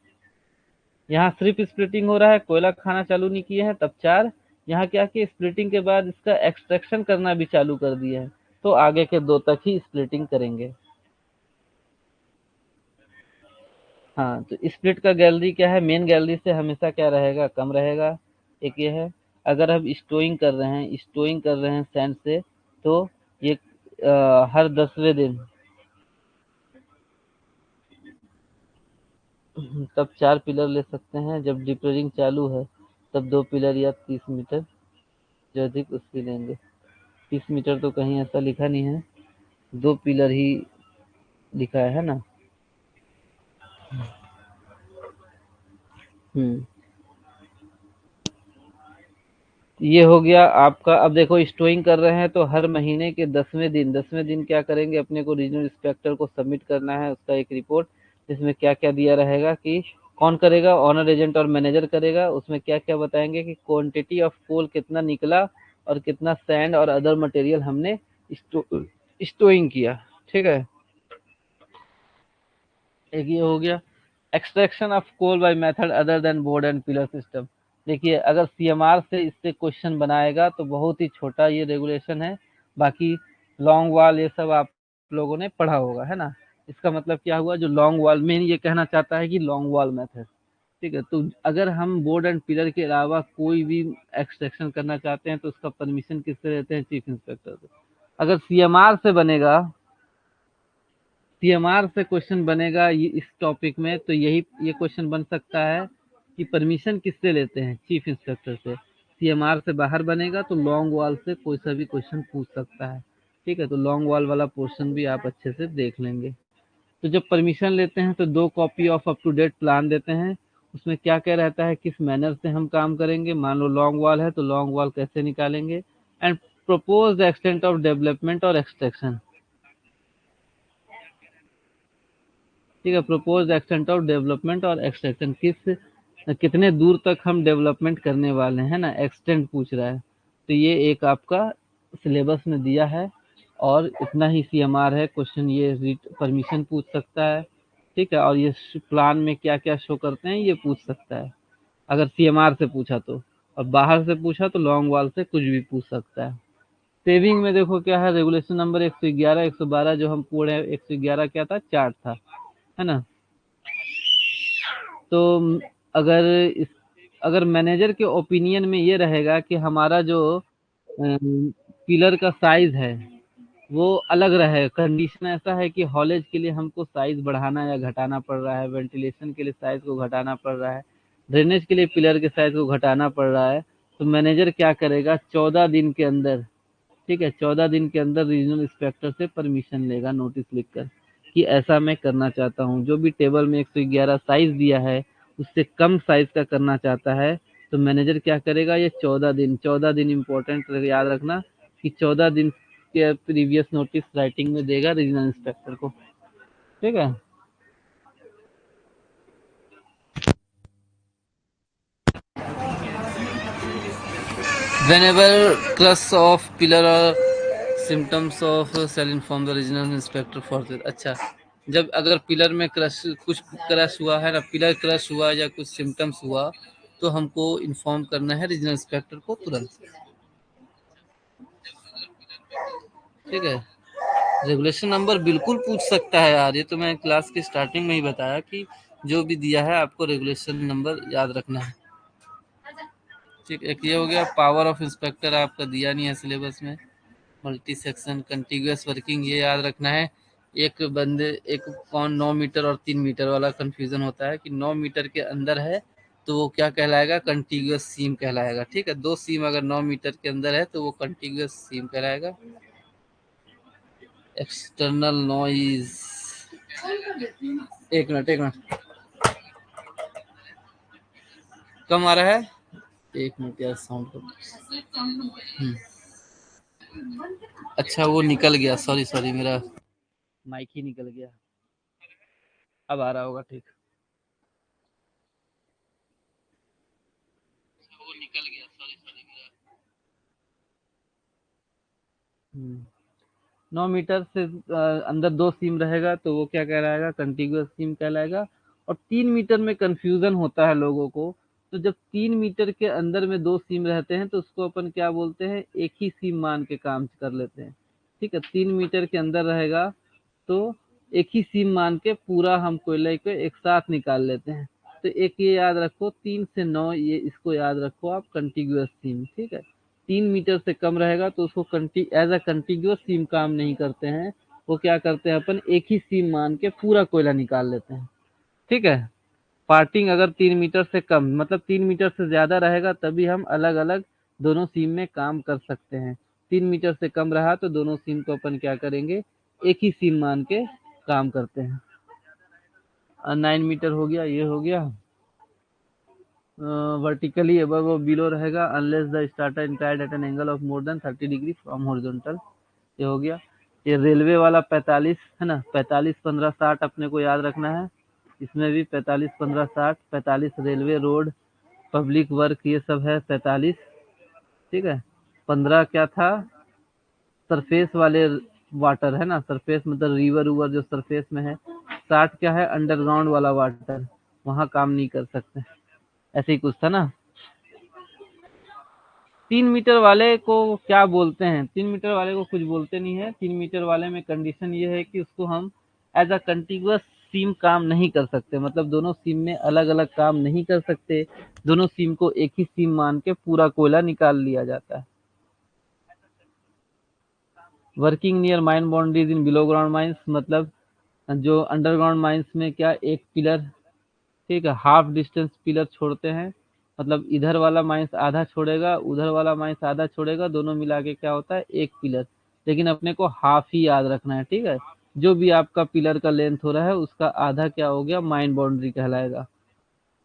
यहाँ सिर्फ स्प्लिटिंग हो रहा है, कोयला खाना चालू नहीं किए हैं, तब 4। यहाँ क्या कि स्प्लिटिंग के बाद इसका एक्सट्रैक्शन करना भी चालू कर दिए हैं, तो आगे के 2 तक ही स्प्लिटिंग करेंगे। हाँ, तो स्प्लिट का गैलरी क्या है, मेन गैलरी से हमेशा क्या रहेगा, कम रहेगा, एक ये है। अगर हम स्टोइंग कर रहे हैं, स्टोइंग कर रहे हैं सैंड से, तो ये हर 10वें दिन, तब 4 पिलर ले सकते हैं, जब डिपरिंग चालू है तब 2 पिलर या 30 मीटर, जो अधिक उसकी लेंगे। 30 मीटर तो कहीं ऐसा लिखा नहीं है, 2 पिलर ही लिखा है ना। हम्म, ये हो गया आपका। अब देखो स्टोइंग कर रहे हैं, तो हर महीने के 10वें दिन, 10वें दिन क्या करेंगे, अपने को रीजनल इंस्पेक्टर को सबमिट करना है उसका एक रिपोर्ट, जिसमें क्या क्या दिया रहेगा, कि कौन करेगा, ऑनर एजेंट और मैनेजर करेगा। उसमें क्या क्या बताएंगे कि क्वांटिटी ऑफ कोल कितना निकला, और कितना सैंड और अदर मटेरियल हमने स्टोइंग किया, ठीक है। एक ये हो गया। Extraction of coal by method other than board and pillar system. देखिए अगर सीएमआर से इससे क्वेश्चन बनाएगा तो बहुत ही छोटा ये रेगुलेशन है, बाकी लॉन्ग वाल ये सब आप लोगों ने पढ़ा होगा, है ना। इसका मतलब क्या हुआ, जो लॉन्ग वॉल में ये कहना चाहता है कि लॉन्ग वॉल मेथड। ठीक है, तो अगर हम बोर्ड एंड पिलर के अलावा कोई भी एक्सट्रैक्शन करना चाहते हैं तो उसका परमिशन किससे लेते हैं, चीफ इंस्पेक्टर से। अगर सीएमआर से बनेगा, सीएमआर से क्वेश्चन बनेगा इस टॉपिक में, तो यही ये क्वेश्चन बन सकता है कि परमिशन किससे लेते हैं, चीफ इंस्पेक्टर से। सीएमआर से बाहर बनेगा तो लॉन्ग वॉल से कोई सा भी क्वेश्चन पूछ सकता है। ठीक है, तो लॉन्ग वॉल वाला पोर्शन भी आप अच्छे से देख लेंगे। तो जब परमिशन लेते हैं तो 2 copy of up to date plan देते हैं। उसमें क्या क्या रहता है, किस मैनर से हम काम करेंगे, मान लो लॉन्ग वॉल है तो लॉन्ग वॉल कैसे निकालेंगे, and propose extent of development और एक्सट्रैक्शन। ठीक है, प्रपोज एक्सटेंट ऑफ डेवलपमेंट और एक्सट्रैक्शन, कितने दूर तक हम डेवलपमेंट करने वाले हैं ना, एक्सटेंट पूछ रहा है। तो ये एक आपका सिलेबस में दिया है, और इतना ही सीएमआर है क्वेश्चन, ये परमिशन पूछ सकता है। ठीक है, और ये प्लान में क्या क्या शो करते हैं ये पूछ सकता है, अगर सीएमआर से पूछा तो। और बाहर से पूछा तो लॉन्ग वॉल से कुछ भी पूछ सकता है। सेविंग में देखो क्या है, रेगुलेशन नंबर 111 112 जो हम पढ़े, 111 क्या था, चार्ट था, है ना। तो अगर इस अगर मैनेजर के ओपिनियन में ये रहेगा कि हमारा जो पिलर का साइज है वो अलग रहे, कंडीशन ऐसा है कि हॉलेज के लिए हमको साइज बढ़ाना या घटाना पड़ रहा है, वेंटिलेशन के लिए साइज को घटाना पड़ रहा है, ड्रेनेज के लिए पिलर के साइज को घटाना पड़ रहा है, तो मैनेजर क्या करेगा, 14 दिन के अंदर, ठीक है, 14 दिन के अंदर रीजनल इंस्पेक्टर से परमिशन लेगा नोटिस लिखकर कि ऐसा मैं करना चाहता हूँ। जो भी टेबल में 111 साइज दिया है उससे कम साइज का करना चाहता है, तो मैनेजर क्या करेगा, ये 14 दिन इंपॉर्टेंट याद रखना कि 14 दिन के प्रीवियस नोटिस राइटिंग में देगा रीजनल इंस्पेक्टर को। ठीक है, whenever crush of pillar or symptoms of shall inform the regional inspector for the। अच्छा, जब अगर पिलर में क्रश कुछ क्रश हुआ है ना, पिलर क्रश हुआ या कुछ सिम्टम्स हुआ, तो हमको इन्फॉर्म करना है रीजनल इंस्पेक्टर को तुरंत। ठीक है, रेगुलेशन नंबर बिल्कुल पूछ सकता है यार, ये तो मैं क्लास की स्टार्टिंग में ही बताया कि जो भी दिया है आपको रेगुलेशन नंबर याद रखना है। ठीक, एक ये हो गया। पावर ऑफ इंस्पेक्टर आपका दिया नहीं है सिलेबस में। मल्टी सेक्शन कंटिग्यूस वर्किंग ये याद रखना है। एक बंदे एक कौन 9 मीटर और 3 मीटर वाला कंफ्यूजन होता है कि 9 मीटर के अंदर है तो वो क्या कहलाएगा, कंटिग्यूस सीम कहलाएगा। ठीक है, 2 सीम अगर 9 मीटर के अंदर है तो वो कंटिग्यूस सीम कहलाएगा। एक्सटर्नल नॉइज, एक मिनट कम आ रहा है, एक मिनट यार साउंड को। अच्छा वो निकल गया, सॉरी सॉरी, मेरा माइक ही निकल गया। अब आ रहा होगा ठीक। वो निकल गया, सॉरी सॉरी मेरा। 9 मीटर से अंदर 2 सीम रहेगा तो वो क्या कहलाएगा, कंटिग्यूअस सीम कहलाएगा। और 3 मीटर में कंफ्यूजन होता है लोगों को, तो जब 3 मीटर के अंदर में 2 सीम रहते हैं तो उसको अपन क्या बोलते हैं, एक ही सीम मान के काम कर लेते हैं। ठीक है, 3 मीटर के अंदर रहेगा तो एक ही सीम मान के पूरा हम कोयले को एक साथ निकाल लेते हैं। तो एक ये याद रखो, 3 से 9, ये इसको याद रखो आप, कंटिग्यूअस सीम। ठीक है, 3 मीटर से कम रहेगा तो उसको एज अ कंटिग्यूअस सीम काम नहीं करते हैं, वो क्या करते हैं, अपन एक ही सीम मान के पूरा कोयला निकाल लेते हैं। ठीक है, पार्टिंग अगर 3 मीटर से कम मतलब 3 मीटर से ज्यादा रहेगा तभी हम अलग अलग दोनों सीम में काम कर सकते हैं। 3 मीटर से कम रहा तो दोनों सीम को अपन क्या करेंगे, एक ही सीम मान के काम करते हैं। 9 मीटर हो गया, ये हो गया। वर्टिकली अबव और बिलो रहेगा unless the starter inclined at an angle of more than 30 degree from horizontal. ये हो गया। ये रेलवे वाला 45 है ना, 45 15 60 अपने को याद रखना है। इसमें भी 45 15 60, 45 रेलवे रोड पब्लिक वर्क ये सब है 45। ठीक है, 15 क्या था, सरफेस वाले वाटर है ना, सरफेस मतलब रिवर उवर जो सरफेस में है। 60 क्या है, अंडरग्राउंड वाला वाटर, वहां काम नहीं कर सकते, ऐसे ही कुछ था ना। 3 मीटर वाले को क्या बोलते हैं, 3 मीटर वाले को कुछ बोलते नहीं है। 3 मीटर वाले में कंडीशन ये है कि उसको हम एज अ कंटिन्यूअस सीम काम नहीं कर सकते, मतलब दोनों सीम में अलग अलग काम नहीं कर सकते, दोनों सीम को एक ही सीम मान के पूरा कोयला निकाल लिया जाता है। Working near mine boundaries in below ground mines, मतलब जो अंडरग्राउंड माइंस में क्या एक पिलर, ठीक है, हाफ डिस्टेंस पिलर छोड़ते हैं, मतलब इधर वाला माइंस आधा छोड़ेगा, उधर वाला माइंस आधा छोड़ेगा, दोनों मिला के क्या होता है एक पिलर, लेकिन अपने को हाफ ही याद रखना है, ठीक है। जो भी आपका पिलर का लेंथ हो रहा है उसका आधा क्या हो गया, माइन बाउंड्री कहलाएगा,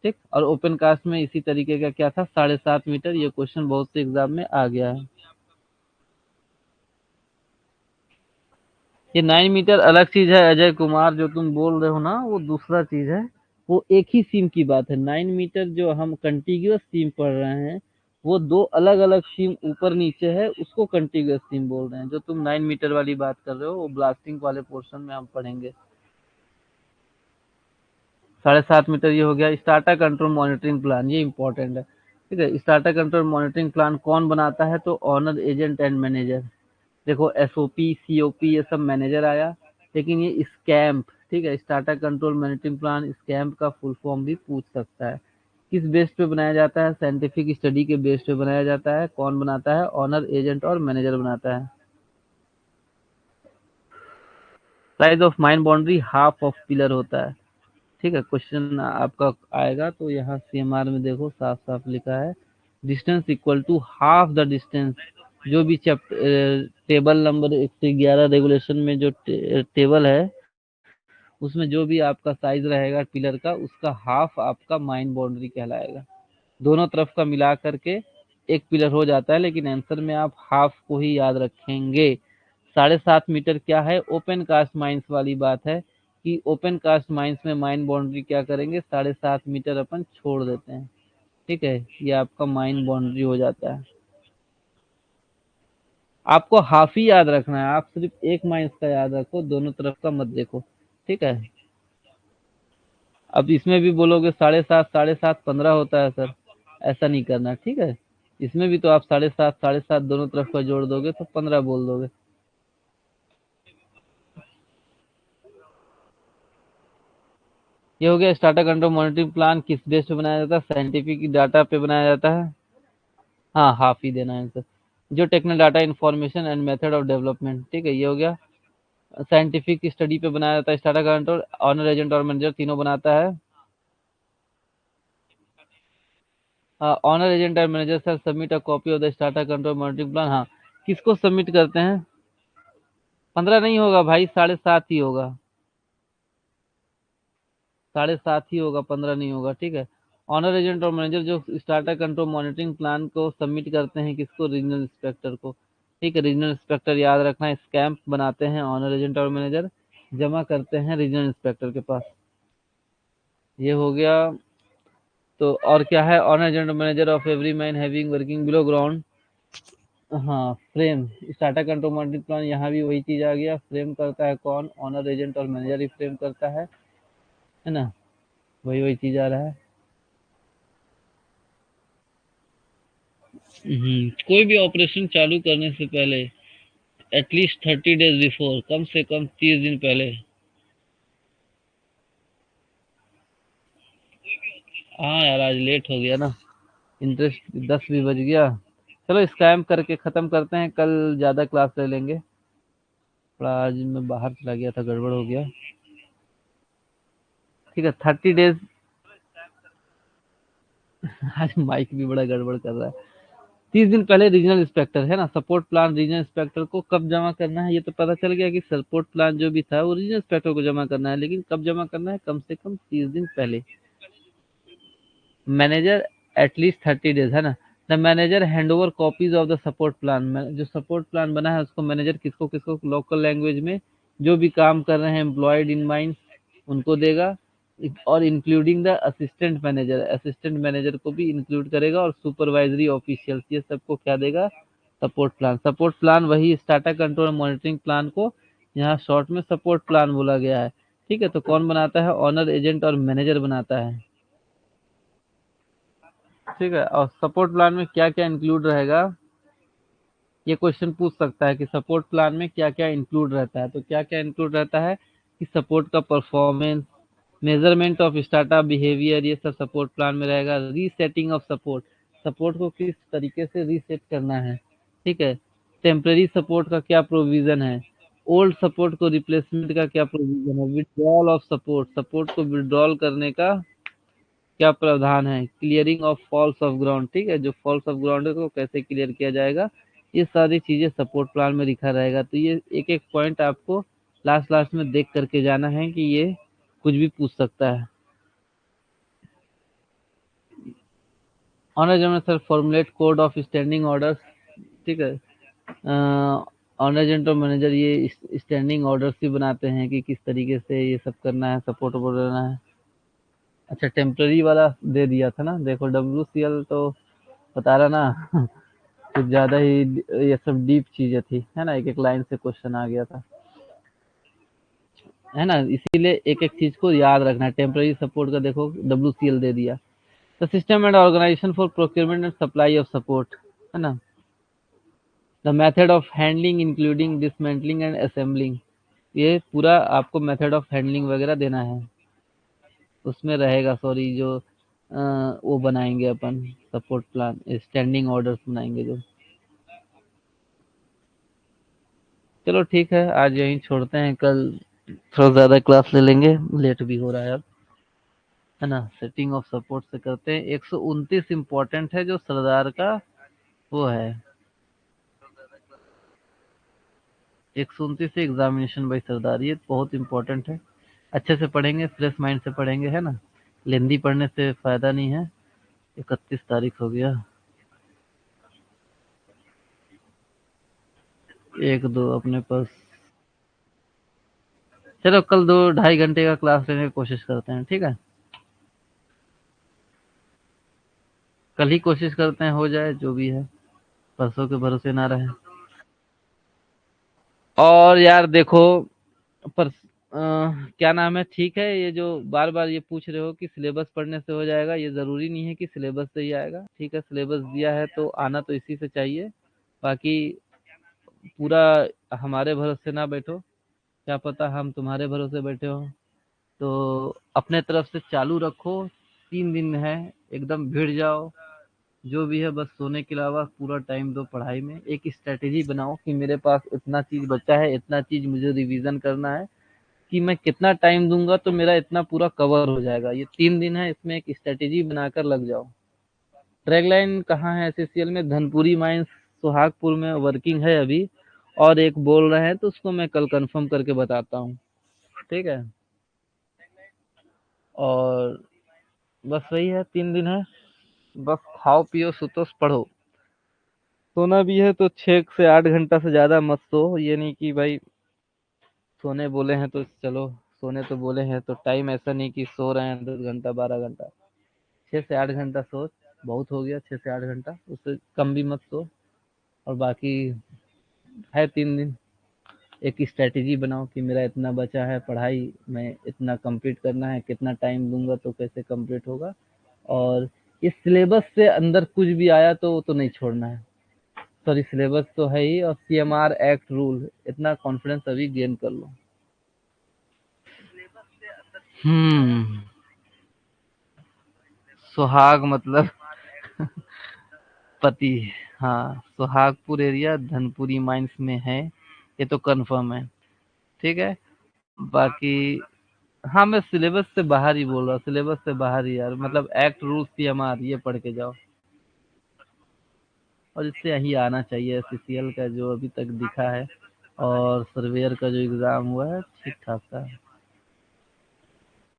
ठीक। और ओपन कास्ट में इसी तरीके का क्या था, 7.5 मीटर, ये क्वेश्चन बहुत से एग्जाम में आ गया है। ये 9 मीटर अलग चीज है अजय कुमार, जो तुम बोल रहे हो ना वो दूसरा चीज है। वो एक ही सीम की बात है, 9 मीटर जो हम कंटिन्यूअस सीम पढ़ रहे हैं वो दो अलग अलग सीम ऊपर नीचे है, उसको कंटिन्यूअस सीम बोल रहे हैं। जो तुम 9 मीटर वाली बात कर रहे हो वो ब्लास्टिंग वाले पोर्शन में हम पढ़ेंगे। 7.5 मीटर ये हो गया। स्टार्टर कंट्रोल मॉनिटरिंग प्लान, ये इंपॉर्टेंट है, ठीक है। स्टार्टर कंट्रोल मॉनिटरिंग प्लान कौन बनाता है, तो ऑनर एजेंट एंड मैनेजर। देखो एसओपी सीओपी ये सब मैनेजर आया, लेकिन ये स्कैम्प, ठीक है, starter control monitoring plan scamp का फुल फॉर्म भी पूछ सकता है। किस बेस पे बनाया जाता है, साइंटिफिक स्टडी के बेस पे बनाया जाता है। कौन बनाता है, ऑनर एजेंट और मैनेजर बनाता है। Size of mine boundary half of pillar होता है, ठीक है। क्वेश्चन आपका आएगा तो यहाँ सीएमआर में देखो साफ साफ लिखा है, distance equal to half the distance. जो भी टेबल नंबर 111 रेगुलेशन में जो टेबल है उसमें जो भी आपका साइज रहेगा पिलर का उसका हाफ आपका माइन बाउंड्री कहलाएगा। दोनों तरफ का मिला करके एक पिलर हो जाता है, लेकिन आंसर में आप हाफ को ही याद रखेंगे। 7.5 मीटर क्या है, ओपन कास्ट माइंस वाली बात है कि ओपन कास्ट माइंस में माइन बाउंड्री क्या करेंगे, 7.5 मीटर अपन छोड़ देते हैं, ठीक है। ये आपका माइन बाउंड्री हो जाता है। आपको हाफ ही याद रखना है, आप सिर्फ एक माइंस का याद रखो, दोनों तरफ का मत देखो, ठीक है। अब इसमें भी बोलोगे 7.5 7.5 15 होता है सर, ऐसा नहीं करना, ठीक है। इसमें भी तो आप 7.5 दोनों तरफ का जोड़ दोगे तो 15 बोल दोगे। ये हो गया स्टार्टर कंट्रोल मॉनिटरिंग प्लान किस बेस पे बनाया जाता है, साइंटिफिक डाटा पे बनाया जाता है। हाँ हाफ ही देना है सर। जो technical data information and method of development, ठीक है, ये हो गया। साइंटिफिक स्टडी पे बनाया जाता है स्टार्टर कंट्रोल, ऑनर एजेंट और मैनेजर तीनों बनाता है। ऑनर एजेंट और manager sir submit a copy of the starter control monitoring plan, हाँ। किसको सबमिट करते हैं, 15 नहीं होगा भाई, 7.5 ही होगा, 7.5 ही होगा, 15 नहीं होगा, ठीक है। ऑनर एजेंट और मैनेजर जो स्टार्टर कंट्रोल मॉनिटरिंग प्लान को सबमिट करते हैं किसको, रीजनल इंस्पेक्टर को, ठीक है। रीजनल इंस्पेक्टर याद रखना है, स्कैम्प बनाते हैं ऑनर एजेंट और मैनेजर, जमा करते हैं रीजनल इंस्पेक्टर के पास। ये हो गया। तो और क्या है, ऑनर एजेंट और manager of every man having working below ground, हाँ frame. Strata control monitoring plan, यहाँ भी वही चीज आ गया, फ्रेम करता है कौन, ऑनर एजेंट और मैनेजर ही फ्रेम करता है ना, वही वही चीज आ रहा है। कोई भी ऑपरेशन चालू करने से पहले एटलीस्ट 30 डेज बिफोर, कम से कम 30 दिन पहले। हाँ यार आज लेट हो गया ना, इंटरेस्ट 10 भी बज गया। चलो स्कैम करके खत्म करते हैं, कल ज्यादा क्लास ले लेंगे। थोड़ा आज मैं बाहर चला गया था, गड़बड़ हो गया, ठीक है। 30 डेज। आज माइक भी बड़ा गड़बड़ कर रहा है। 30 दिन पहले रीजनल इंस्पेक्टर है ना, सपोर्ट प्लान रीजनल इंस्पेक्टर को कब जमा करना है, ये तो पता चल गया कि सपोर्ट प्लान जो भी था वो रीजनल इंस्पेक्टर को जमा करना है, लेकिन कब जमा करना है, कम से कम 30 दिन पहले। मैनेजर एटलीस्ट 30 डेज है ना। The manager hand over copies of the support plan, जो सपोर्ट प्लान बना है उसको मैनेजर किसको किसको, लोकल लैंग्वेज में जो भी काम कर रहे हैं एम्प्लॉयड इन माइंस उनको देगा, और including the assistant manager, assistant manager को भी इंक्लूड करेगा, और सुपरवाइजरी ऑफिशियल्स, ये सबको क्या देगा, सपोर्ट प्लान। सपोर्ट प्लान वही स्टार्टर कंट्रोल मॉनिटरिंग प्लान को यहाँ शॉर्ट में सपोर्ट प्लान बोला गया है, ठीक है। तो कौन बनाता है, ऑनर एजेंट और मैनेजर बनाता है, ठीक है। और सपोर्ट प्लान में क्या क्या इंक्लूड रहेगा, ये क्वेश्चन पूछ सकता है कि सपोर्ट प्लान में क्या क्या इंक्लूड रहता है, तो क्या क्या इंक्लूड रहता है, कि सपोर्ट का performance, measurement of startup behaviour, ये सब सपोर्ट प्लान में रहेगा। रीसेटिंग ऑफ सपोर्ट, सपोर्ट को किस तरीके से रीसेट करना है, ठीक है। टेम्पररी सपोर्ट का क्या प्रोविजन है, ओल्ड सपोर्ट को रिप्लेसमेंट का क्या प्रोविजन है, विड्रॉल ऑफ सपोर्ट, सपोर्ट को विड्रॉल करने का क्या प्रावधान है, clearing of falls of ground, ठीक है, जो फॉल्स ऑफ ग्राउंड है तो कैसे क्लियर किया जाएगा, ये सारी चीजें सपोर्ट प्लान में लिखा रहेगा। तो ये एक एक पॉइंट आपको लास्ट लास्ट में देख करके जाना है कि ये कुछ भी पूछ सकता है। Owner general sir formulate code of standing orders, ठीक है। ऑनर जनरल मैनेजर ये स्टैंडिंग ऑर्डर्स भी बनाते हैं कि किस तरीके से ये सब करना है, सपोर्ट करना है। अच्छा, टेम्पररी वाला दे दिया था ना, देखो WCL तो बता रहा ना कुछ ज्यादा ही ये सब डीप चीजें थी, है ना, एक एक लाइन से क्वेश्चन आ गया था, है ना, इसीलिए एक एक चीज को याद रखना है। टेम्पररी सपोर्ट का देखो WCL दे दिया। The system and organisation for procurement and supply of support, है ना। The method of handling including dismantling and assembling, ये पूरा आपको मेथड ऑफ हैंडलिंग वगैरह देना है, उसमें रहेगा, सॉरी, जो वो बनाएंगे अपन सपोर्ट प्लान, स्टैंडिंग ऑर्डर्स बनाएंगे जो। चलो ठीक है, आज यहीं छोड़ते हैं, कल थोड़ा ज्यादा क्लास ले लेंगे, लेट भी हो रहा है अब, है ना। सेटिंग ऑफ सपोर्ट से करते हैं। 129 इम्पोर्टेंट है जो सरदार का वो है, 129 से एग्जामिनेशन बाई सरदार, ये बहुत इंपॉर्टेंट है। अच्छे से पढ़ेंगे, फ्रेश माइंड से पढ़ेंगे, है ना, लेंदी पढ़ने से फायदा नहीं है। 31 तारीख हो गया, एक दो अपने पास। चलो कल 2 ढाई घंटे का क्लास लेने की कोशिश करते हैं, ठीक है। कल ही कोशिश करते हैं हो जाए जो भी है, परसों के भरोसे ना रहे। और यार देखो, पर क्या नाम है, ठीक है, ये जो बार बार ये पूछ रहे हो कि सिलेबस पढ़ने से हो जाएगा, ये जरूरी नहीं है कि सिलेबस से ही आएगा, ठीक है। सिलेबस दिया है तो आना तो इसी से चाहिए। बाकी पूरा हमारे भरोसे ना बैठो, क्या पता हम तुम्हारे भरोसे बैठे हो, तो अपने तरफ से चालू रखो। 3 दिन है, एकदम भिड़ जाओ, जो भी है बस सोने के अलावा पूरा टाइम दो पढ़ाई में। एक स्ट्रेटेजी बनाओ कि मेरे पास इतना चीज बचा है, इतना चीज मुझे रिवीजन करना है, कि मैं कितना टाइम दूंगा तो मेरा इतना पूरा कवर हो जाएगा। ये 3 दिन है, इसमें एक स्ट्रेटेजी बनाकर लग जाओ। ट्रैक लाइन कहाँ है, SCCL में धनपुरी माइंस सुहागपुर में वर्किंग है अभी, और एक बोल रहे हैं तो उसको मैं कल कंफर्म करके बताता हूँ, ठीक है। और बस वही है, 3 दिन है, बस खाओ पियो सुतो पढ़ो। सोना भी है तो 6 से 8 घंटा से ज्यादा मत सो, ये नहीं कि भाई सोने बोले हैं तो चलो, सोने तो बोले हैं तो टाइम ऐसा नहीं कि सो रहे हैं 10 घंटा 12 घंटा। 6 से 8 घंटा सो, बहुत हो गया 6 से 8 घंटा, उससे कम भी मत सो। और बाकी है 3 दिन, एक स्ट्रेटेजी बनाओ कि मेरा इतना बचा है पढ़ाई में, इतना कंप्लीट करना है, कितना टाइम दूंगा तो कैसे कंप्लीट होगा। और इस सिलेबस से अंदर कुछ भी आया तो वो तो नहीं छोड़ना है। सॉरी, सिलेबस तो है ही, और CMR एक्ट रूल, इतना कॉन्फिडेंस अभी गेन कर लो। हम्म, सुहाग मतलब पति, हाँ, सुहागपुर एरिया धनपुरी माइंस में है, ये तो कंफर्म है, ठीक है। बाकी हाँ, मैं सिलेबस से बाहर ही बोल रहा हूँ, सिलेबस से बाहर ही यार, मतलब एक्ट रूल्स CMR ये पढ़ के जाओ। और इससे यही आना चाहिए, SCCL का जो अभी तक दिखा है, और सर्वेयर का जो एग्जाम हुआ है ठीक ठाक था।